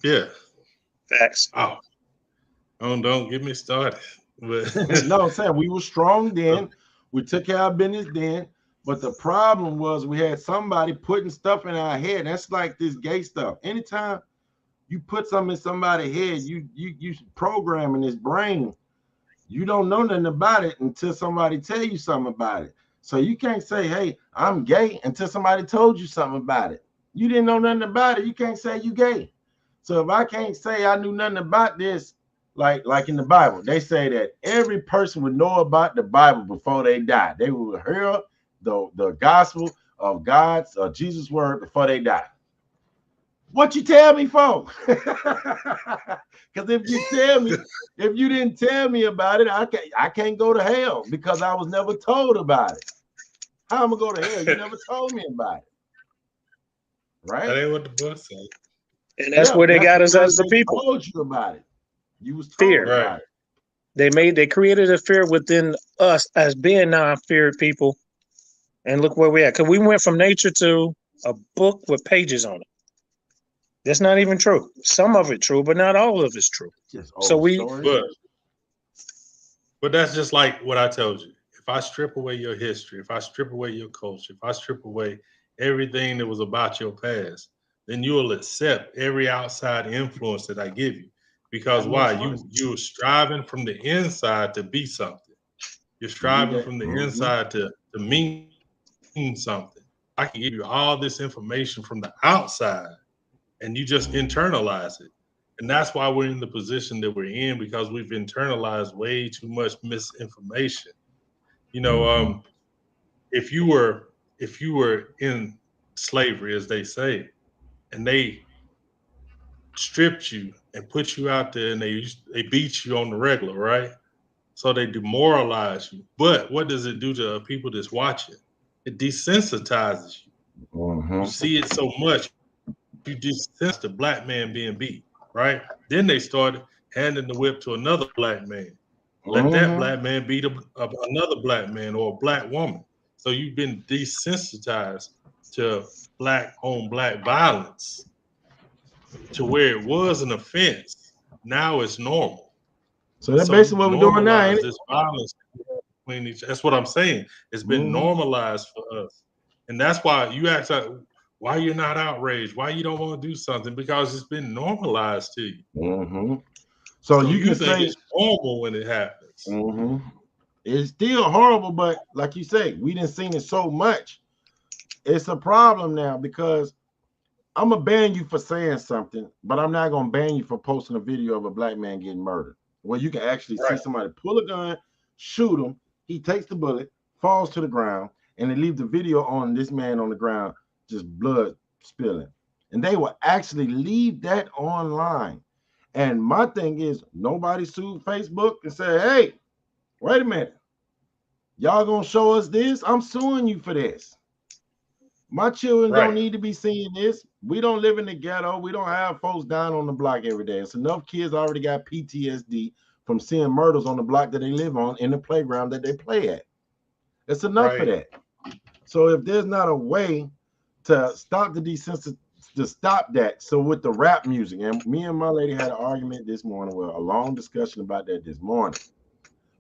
Yeah. Facts. Oh, don't get me started. But no, I'm saying we were strong then. We took care of business then. But the problem was we had somebody putting stuff in our head. That's like this gay stuff. Anytime You put something in somebody's head, you programming his brain. You don't know nothing about it until somebody tell you something about it. So you can't say, hey, I'm gay until somebody told you something about it. You didn't know nothing about it. You can't say you gay. So if I can't say I knew nothing about this, like in the Bible, they say that every person would know about the Bible before they die. They will hear the gospel of God's or Jesus' word before they die. What you tell me for? Because if you didn't tell me about it, I can't go to hell because I was never told about it. How am I going to go to hell? You never told me about it, right? That ain't what the book said. And that's where they got us as the people. Told you about it. You was told Fear. about it. They created a fear within us as being non-feared people, and look where we're at. Because we went from nature to a book with pages on it. That's not even true. Some of it true, but not all of it's true. So but that's just like what I told you. If I strip away your history, if I strip away your culture, if I strip away everything that was about your past, then you will accept every outside influence that I give you. Because why? You're striving from the inside to be something. You're striving from the inside to mean something. I can give you all this information from the outside, and you just internalize it. And that's why we're in the position that we're in, because we've internalized way too much misinformation. You know, if you were in slavery, as they say, and they stripped you and put you out there and they beat you on the regular, right? So they demoralize you. But what does it do to people that's watching? It desensitizes you. You see it so much, you desensitize the black man being beat, right? Then they started handing the whip to another black man. Let that black man beat another black man or a black woman. So you've been desensitized to black on black violence, to where it was an offense. Now it's normal. So that's basically what we're doing now, ain't it? This violence between each. That's what I'm saying. It's been normalized for us, and that's why you ask why you're not outraged, why you don't want to do something, because it's been normalized to you. So you can think say it's normal when it happens. It's still horrible, but like you say, we didn't seen it so much. It's a problem now because I'm gonna ban you for saying something, but I'm not gonna ban you for posting a video of a black man getting murdered, where you can actually see somebody pull a gun, shoot him, he takes the bullet, falls to the ground, and they leave the video on this man on the ground, just blood spilling. And they will actually leave that online. And my thing is, nobody sued Facebook and said, hey, wait a minute, y'all gonna show us this? I'm suing you for this. My children don't need to be seeing this. We don't live in the ghetto. We don't have folks down on the block every day. It's enough kids already got PTSD from seeing murders on the block that they live on in the playground that they play at. It's enough of that. So if there's not a way to stop the desensitization, to stop that. So with the rap music, and me and my lady had an argument this morning, well, a long discussion about that this morning,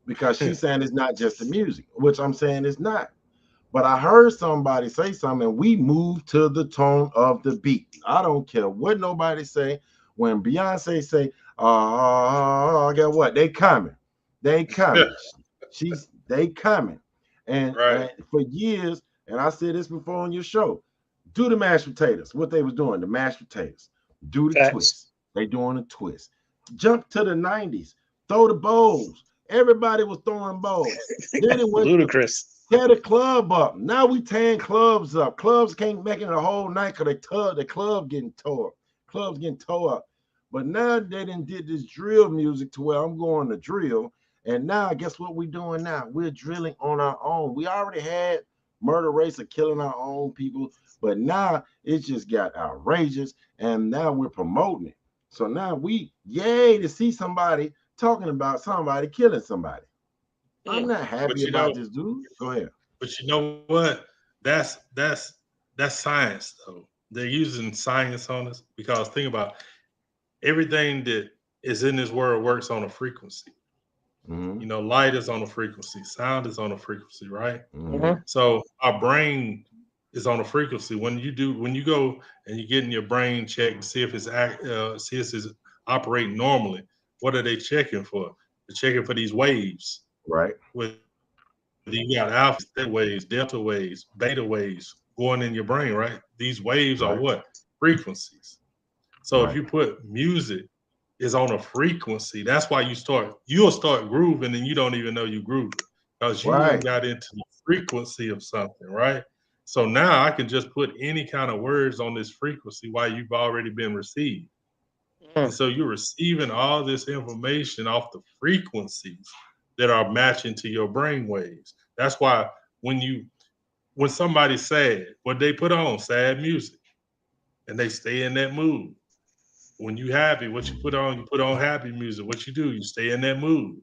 because she's saying it's not just the music, which I'm saying it's not. But I heard somebody say something, and we moved to the tone of the beat. I don't care what nobody say. When Beyonce say, get what? They coming. They coming. They coming. And for years, and I said this before on your show, do the mashed potatoes. What they was doing, the mashed potatoes. Do the twist. They doing a twist. Jump to the 90s. Throw the bowls. Everybody was throwing bowls. Then it went ludicrous. Tear the club up. Now we tearing clubs up. Clubs can't make it a whole night because the club getting tore up. Clubs getting tore up. But now they done did this drill music to where I'm going to drill. And now guess what we're doing now? We're drilling on our own. We already had murder rates of killing our own people, but now it's just got outrageous, and now we're promoting it. So now we yay to see somebody talking about somebody killing somebody. I'm not happy about this, dude. Go ahead. But you know what? That's science, though. They're using science on us, because think about it, everything that is in this world works on a frequency. You know, light is on a frequency, sound is on a frequency, right? So our brain is on a frequency. When you go and you get in your brain check to see if it's operating normally, what are they checking for? They're checking for these waves. Right. With you got alpha waves, delta waves, beta waves going in your brain, right? These waves are Right. what? Frequencies. So if Right. you put music is on a frequency, that's why you'll start grooving and you don't even know you grooving because you Right. got into the frequency of something, right? So now I can just put any kind of words on this frequency while you've already been received. And so you're receiving all this information off the frequencies that are matching to your brain waves. That's why when somebody's sad, what they put on sad music and they stay in that mood. When you happy, what you put on happy music. What you do, you stay in that mood.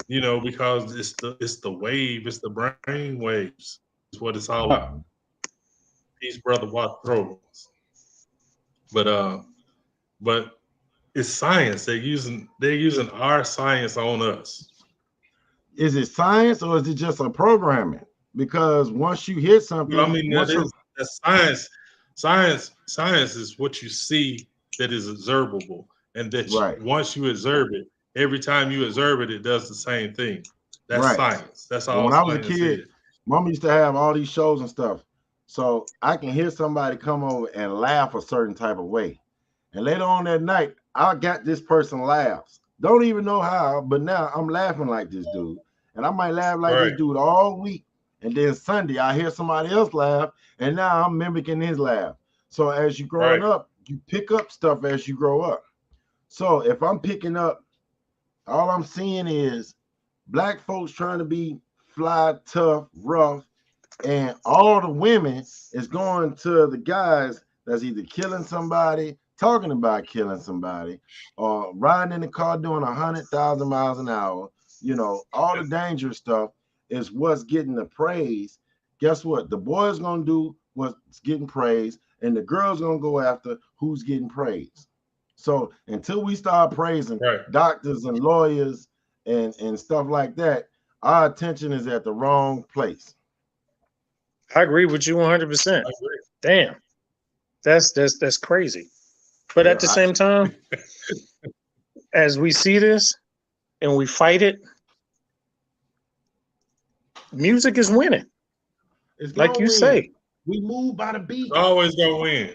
You know, because it's the wave, it's the brain waves. It's what it's all about. Peace, brother, watch programs. But it's science. They're using our science on us. Is it science or is it just a programming? Because once you hit something, I mean, that's science. Science is what you see that is observable, and that right. once you observe it, every time you observe it, it does the same thing. That's Right. science. That's Well, all when I was a science kid, is. Mom used to have all these shows and stuff. So I can hear somebody come over and laugh a certain type of way. And later on that night, I got this person laughs. Don't even know how, but now I'm laughing like this dude. And I might laugh like this Right. dude all week. And then Sunday, I hear somebody else laugh, and now I'm mimicking his laugh. So as you growing Right. up, you pick up stuff as you grow up. So if I'm picking up, all I'm seeing is black folks trying to be fly, tough, rough, and all the women is going to the guys that's either killing somebody, talking about killing somebody, or riding in the car doing 100,000 miles an hour. You know, all the dangerous stuff is what's getting the praise. Guess what? The boys gonna do what's getting praise, and the girls gonna go after who's getting praise. So until we start praising Right. doctors and lawyers and stuff like that, our attention is at the wrong place. I agree with you 100%. I agree. Damn, that's crazy. But Yeah, at the same time, as we see this and we fight it, music is winning. it's Like you win. say. We move by the beat. Always gonna win.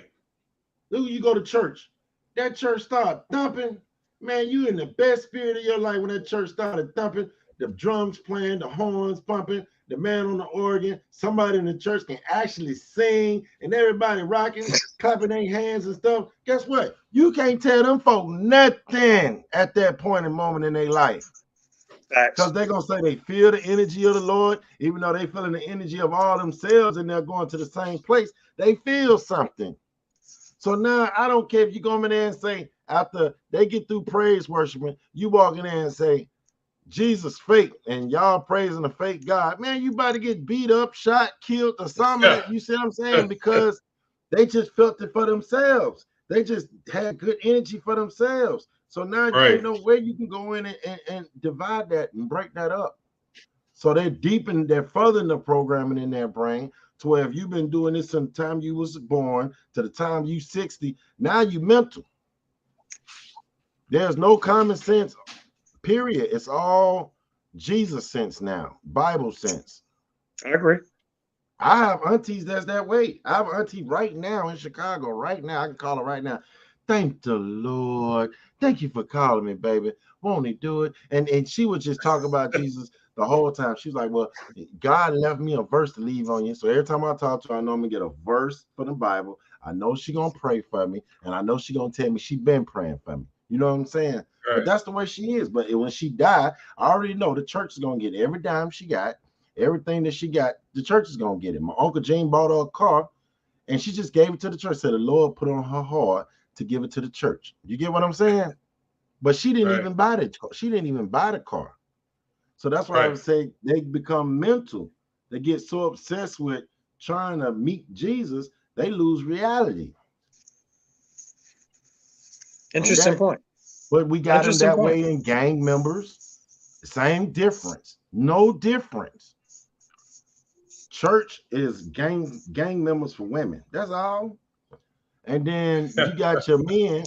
Look, you go to church. That church start thumping. Man, you in the best spirit of your life when that church started thumping. The drums playing, the horns pumping, the man on the organ. Somebody in the church can actually sing, and everybody rocking, clapping their hands and stuff. Guess what? You can't tell them folk nothing at that point and moment in their life. Because they're going to say they feel the energy of the Lord, even though they feeling the energy of all themselves and they're going to the same place. They feel something. So now I don't care if you go in there and say, after they get through praise worshiping, you walk in there and say, Jesus fake, and y'all praising a fake God. Man, you about to get beat up, shot, killed, or something. You see what I'm saying? Because they just felt it for themselves. They just had good energy for themselves. So now Right. ain't no way you can go in and divide that and break that up. So they're deepening, they're furthering the programming in their brain to where if you've been doing this from the time you was born to the time you 60, now you mental. There's no common sense, period. It's all Jesus sense now, Bible sense. I agree. I have aunties that's that way. I have an auntie right now in Chicago, right now. I can call her right now. Thank the Lord. Thank you for calling me, baby. Won't he do it? And she would just talk about Jesus the whole time. She's like, well, God left me a verse to leave on you. So every time I talk to her, I know I'm gonna get a verse for the Bible. I know she's gonna pray for me, and I know she's gonna tell me she's been praying for me. You know what I'm saying? Right. But that's the way she is. But when she died, I already know the church is gonna get every dime she got, everything that she got, the church is gonna get it. My Uncle Jane bought her a car, and she just gave it to the church. Said the Lord put on her heart to give it to the church. You get what I'm saying? But she didn't even buy the car. She didn't even buy the car. So that's why I would say they become mental. They get so obsessed with trying to meet Jesus, they lose reality. Interesting point. But we got them that way in gang members. Same difference. No difference. church is gang members for women. That's all. And then you got your men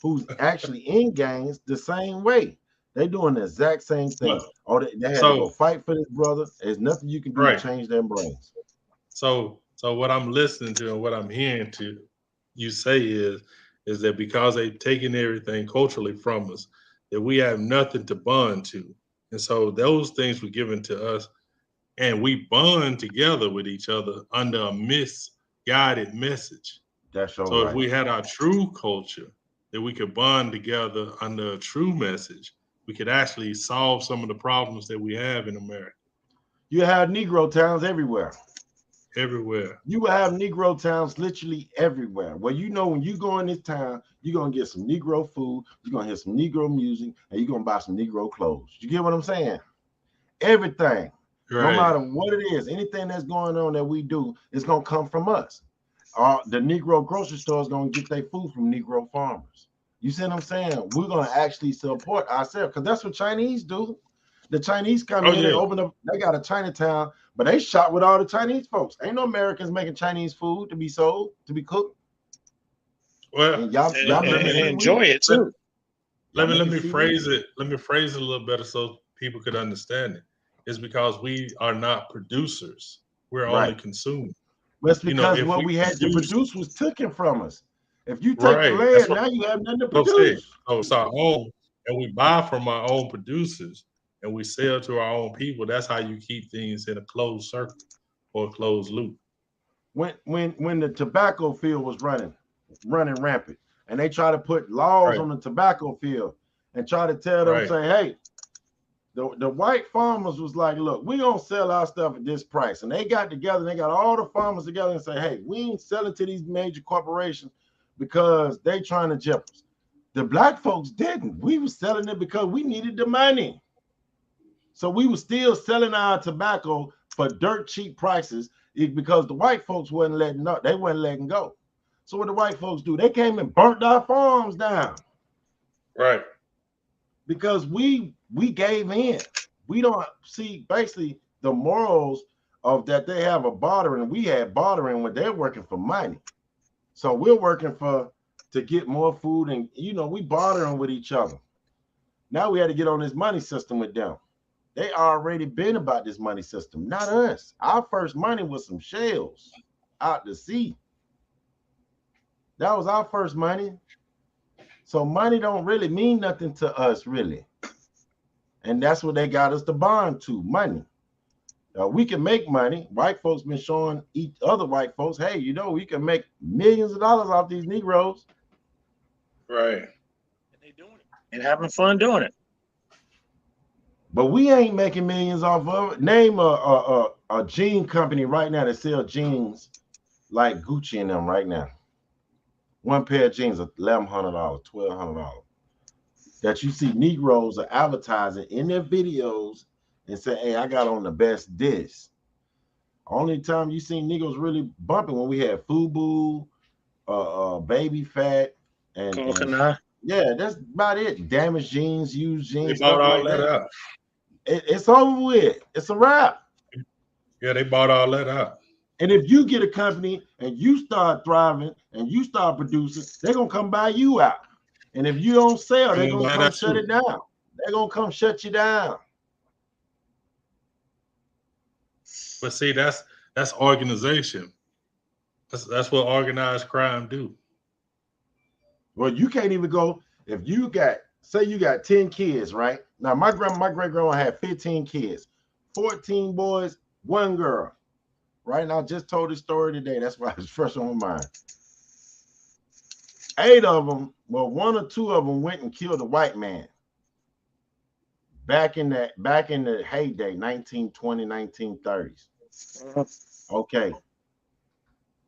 who's actually in gangs the same way. They doing the exact same thing. Oh, they had to go fight for this brother. There's nothing you can do to change their brains. So what I'm listening to and what I'm hearing to you say is that because they've taken everything culturally from us, that we have nothing to bond to. And so those things were given to us, and we bond together with each other under a misguided message. That's all so right. If we had our true culture, that we could bond together under a true message, we could actually solve some of the problems that we have in America. You have Negro towns everywhere. Everywhere. You will have Negro towns literally everywhere. Well, you know, when you go in this town, you're going to get some Negro food, you're going to hear some Negro music, and you're going to buy some Negro clothes. You get what I'm saying? Everything, no matter what it is, anything that's going on that we do, it's going to come from us. The Negro grocery store is going to get their food from Negro farmers. You see what I'm saying? We're going to actually support ourselves, because that's what Chinese do. The Chinese come in and open up, they got a Chinatown, but they shop with all the Chinese folks. Ain't no Americans making Chinese food to be sold, to be cooked. Well, and enjoy it too. Let me phrase it. Let me phrase it a little better so people could understand it. It's because we are not producers. We're only consumers. But it's because what we had to produce was taken from us. If you take the land, now you have nothing to produce. So it's our own, and we buy from our own producers, and we sell to our own people. That's how you keep things in a closed circle or a closed loop. When the tobacco field was running rampant, and they try to put laws on the tobacco field and try to tell them, say, hey, the white farmers was like, look, we gonna sell our stuff at this price. And they got together, and they got all the farmers together and say, hey, we ain't selling to these major corporations because they trying to jump us. The black folks didn't. We was selling it because we needed the money. So we were still selling our tobacco for dirt cheap prices because the white folks wasn't letting up. They wasn't letting go. So what the white folks do? They came and burnt our farms down. Right. Because we gave in. We don't see basically the morals of that they have a bartering. We had bartering when they're working for money. So we're working to get more food, and we bartering with each other. Now we had to get on this money system with them. They already been about this money system, not us. Our first money was some shells out to sea. That was our first money. So money don't really mean nothing to us, really. And that's what they got us to bond to, money. We can make money. White folks been showing each other white folks, hey, we can make millions of dollars off these Negroes. Right. And they doing it and having fun doing it. But we ain't making millions off of it. Name a jean company right now that sell jeans like Gucci and them right now. One pair of jeans is $1,100, $1,200. That you see Negroes are advertising in their videos and say, hey, I got on the best this. Only time you seen Negroes really bumping when we had FUBU, Baby Fat, and yeah, that's about it. Damaged jeans, used jeans. They bought all that out. It's over with. It's a wrap. Yeah, they bought all that out. And if you get a company and you start thriving and you start producing, they're gonna come buy you out. And if you don't sell, they're gonna come shut it down. They're gonna come shut you down. But see, that's organization. That's what organized crime do. Well, you can't even go if you got, say you got 10 kids, right? Now my great grandma had 15 kids, 14 boys, 1 girl. Right now, I just told this story today. That's why it's fresh on my mind. 8 of them, well, 1 or 2 of them went and killed a white man. Back in the heyday, 1920, 1930s. Okay.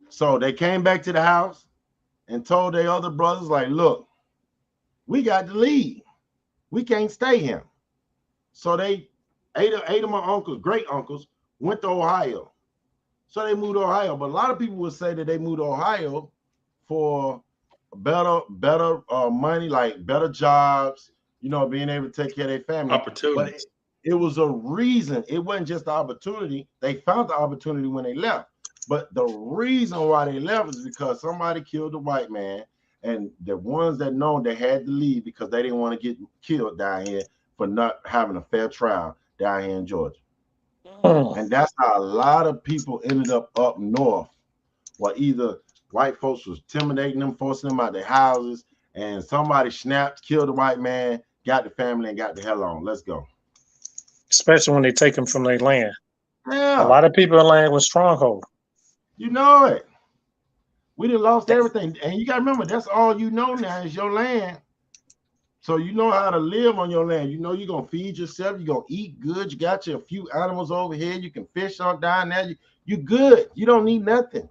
So they came back to the house and told their other brothers, like, look, we got to leave. We can't stay here. So they, 8 of my uncles, great uncles, went to Ohio. So they moved to Ohio. But a lot of people would say that they moved to Ohio for better money, like better jobs, being able to take care of their family. Opportunities. It was a reason. It wasn't just the opportunity. They found the opportunity when they left. But the reason why they left is because somebody killed the white man. And the ones that know they had to leave because they didn't want to get killed down here for not having a fair trial down here in Georgia. And that's how a lot of people ended up north. Well, either white folks was intimidating them, forcing them out their houses, and somebody snapped, killed the white man, got the family, and got the hell on. Let's go. Especially when they take them from their land. Yeah. A lot of people in land with stronghold. You know it. We done lost everything. And you got to remember, that's all you know now is your land. So you know how to live on your land. You know you're going to feed yourself. You're going to eat good. You got you a few animals over here. You can fish on down there. You good. You don't need nothing.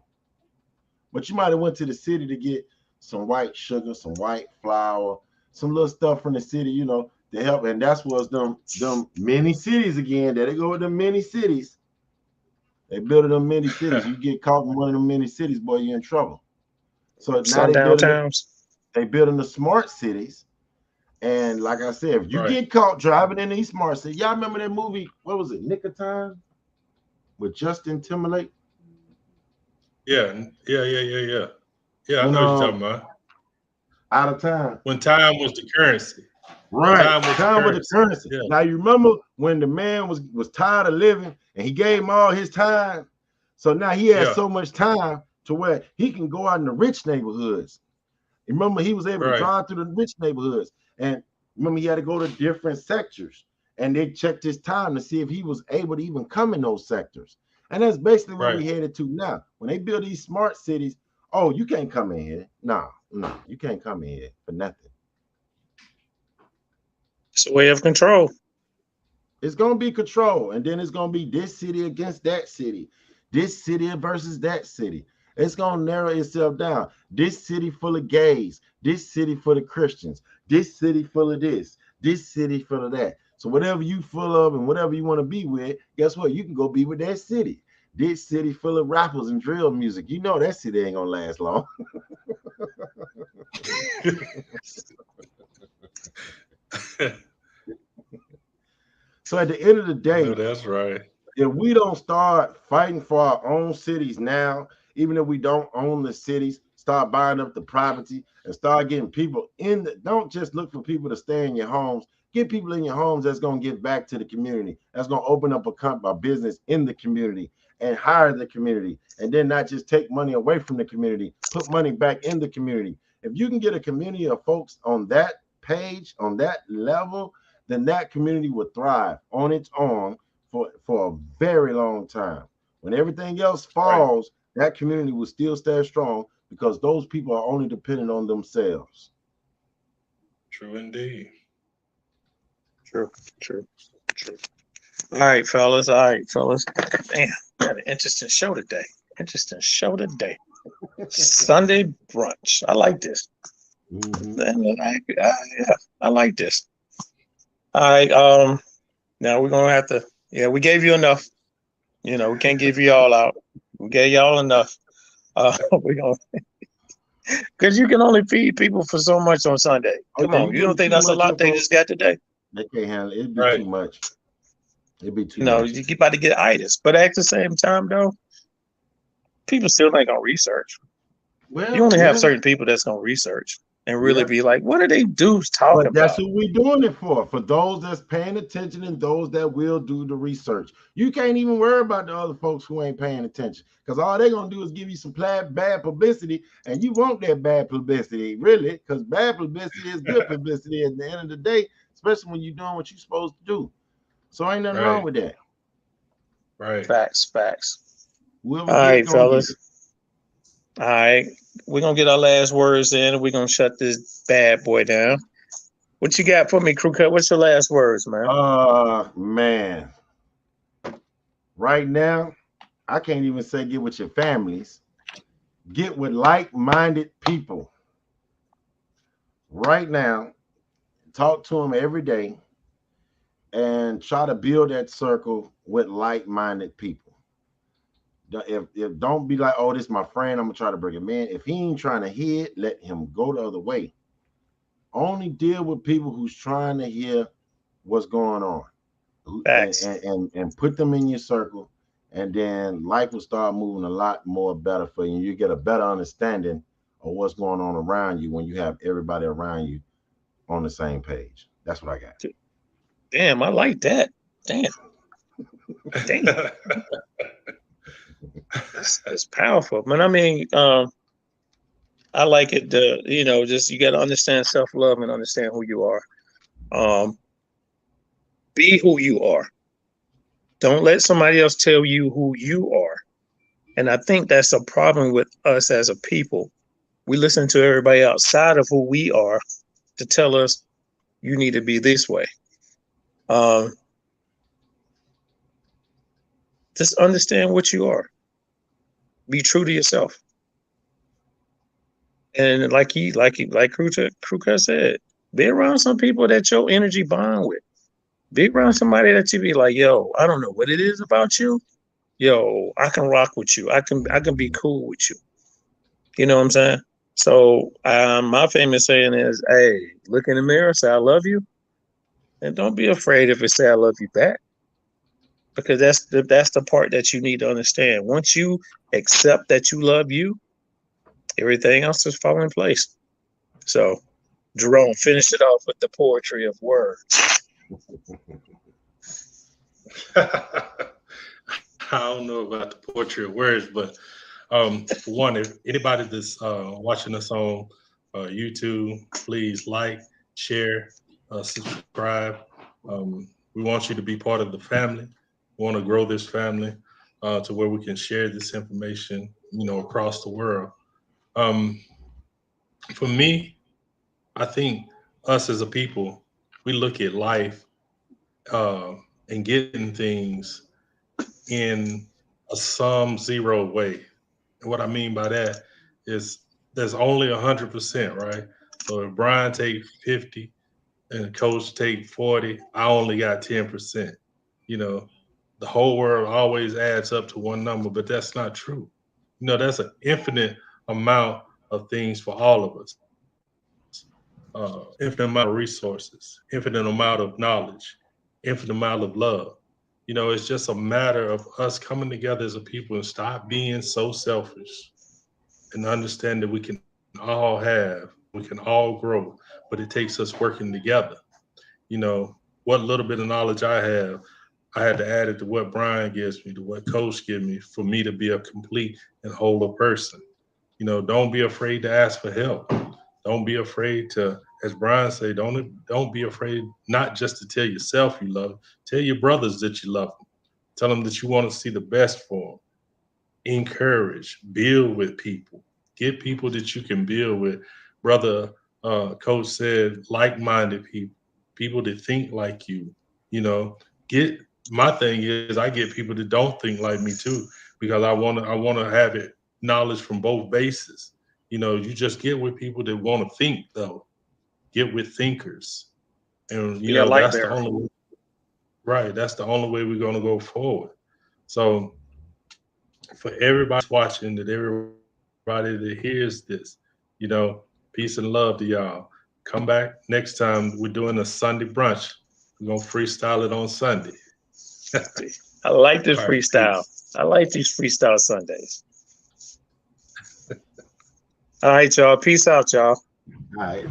But you might have went to the city to get some white sugar, some white flour, some little stuff from the city, you know, to help. And that's what's them many cities again. There they go with them many cities. They build them many cities. You get caught in one of them many cities, boy, you're in trouble. So now they building the smart cities. And like I said, if you get caught driving in these smart cities, y'all remember that movie? What was it? Nick of Time with Justin Timberlake. Yeah. I know what you're talking about. Out of Time. When time was the currency. Right. Time was the currency. Yeah. Now you remember when the man was tired of living and he gave him all his time. So now he has so much time to where he can go out in the rich neighborhoods. Remember, he was able to drive through the rich neighborhoods. And remember, he had to go to different sectors. And they checked his time to see if he was able to even come in those sectors. And that's basically what we headed to now. When they build these smart cities, oh, you can't come in here. No, you can't come in here for nothing. It's a way of control. It's going to be control. And then it's going to be this city against that city. This city versus that city. It's going to narrow itself down. This city full of gays. This city full of Christians. This city full of this. This city full of that. So whatever you full of and whatever you want to be with, guess what? You can go be with that city. This city full of rappers and drill music. You know that city ain't going to last long. So at the end of the day, that's right. If we don't start fighting for our own cities now, even if we don't own the cities, start buying up the property and start getting people in. Don't just look for people to stay in your homes. Get people in your homes that's going to give back to the community. That's going to open up a business in the community and hire the community. And then not just take money away from the community, put money back in the community. If you can get a community of folks on that page, on that level, then that community will thrive on its own for a very long time. When everything else falls, that community will still stay strong because those people are only dependent on themselves. True indeed. True. All right, fellas. Damn, got an interesting show today. Sunday brunch. I like this. I like this. All right. Now we're gonna have to. Yeah, we gave you enough. You know, we can't give you all out. We gave y'all enough. We're gonna, because you can only feed people for so much on Sunday. Come on, you don't think that's a lot they just got today? They can't handle it. It'd be too much. It'd be too much. No, you about to get itis. But at the same time, though, people still ain't gonna research. Well, you only have certain people that's gonna research and really be like, what are they dudes talking about? That's who we're doing it for those that's paying attention and those that will do the research. You can't even worry about the other folks who ain't paying attention because all they're going to do is give you some bad publicity, and you want that bad publicity, really, because bad publicity is good publicity at the end of the day, especially when you're doing what you're supposed to do. So ain't nothing wrong with that. Right. Facts. All right, fellas. All right, we're going to get our last words in, and we're going to shut this bad boy down. What you got for me, Crew Cut? What's your last words, man? Man. Right now, I can't even say get with your families. Get with like-minded people. Right now, talk to them every day and try to build that circle with like-minded people. If don't be like, oh, this is my friend, I'm gonna try to bring him in. If he ain't trying to hear it, let him go the other way. Only deal with people who's trying to hear what's going on. Facts. and put them in your circle, and then life will start moving a lot more better for you. You get a better understanding of what's going on around you when you have everybody around you on the same page. That's what I got. Damn, I like that. Damn. That's powerful. But I mean, I like it. Just you got to understand self-love and understand who you are. Be who you are. Don't let somebody else tell you who you are. And I think that's a problem with us as a people. We listen to everybody outside of who we are to tell us you need to be this way. Just understand what you are. Be true to yourself. And like Kruka said, be around some people that your energy bond with. Be around somebody that you be like, yo, I don't know what it is about you. Yo, I can rock with you. I can be cool with you. You know what I'm saying? So my famous saying is, hey, look in the mirror, say I love you. And don't be afraid if it say I love you back. Because that's the part that you need to understand. Once you accept that you love you, everything else is falling in place. So Jerome, finish it off with the poetry of words. I don't know about the poetry of words, but for one, if anybody that's watching us on YouTube, please like, share, subscribe. We want you to be part of the family. We want to grow this family to where we can share this information, across the world. For me, I think us as a people, we look at life and getting things in a sum zero way. And what I mean by that is there's only 100%, right? So if Brian take 50 and coach take 40, I only got 10%. The whole world always adds up to one number, but that's not true. That's an infinite amount of things for all of us. Infinite amount of resources, infinite amount of knowledge, infinite amount of love. It's just a matter of us coming together as a people and stop being so selfish and understand that we can all grow, but it takes us working together. What little bit of knowledge I have, I had to add it to what Brian gives me, to what Coach gives me, for me to be a complete and whole person. Don't be afraid to ask for help. Don't be afraid to, as Brian say, don't be afraid not just to tell yourself you love them. Tell your brothers that you love them. Tell them that you want to see the best for them. Encourage, build with people. Get people that you can build with. Brother Coach said, like-minded people that think like you. My thing is I get people that don't think like me too, because I want to have it knowledge from both bases. You just get with people that want to think, though. Get with thinkers. And that's the only way, right. That's the only way we're gonna go forward. So for everybody watching, that everybody that hears this, peace and love to y'all. Come back next time. We're doing a Sunday brunch. We're gonna freestyle it on Sunday. I like this All right, freestyle. peace. I like these freestyle Sundays. All right, y'all. Peace out, y'all. All right.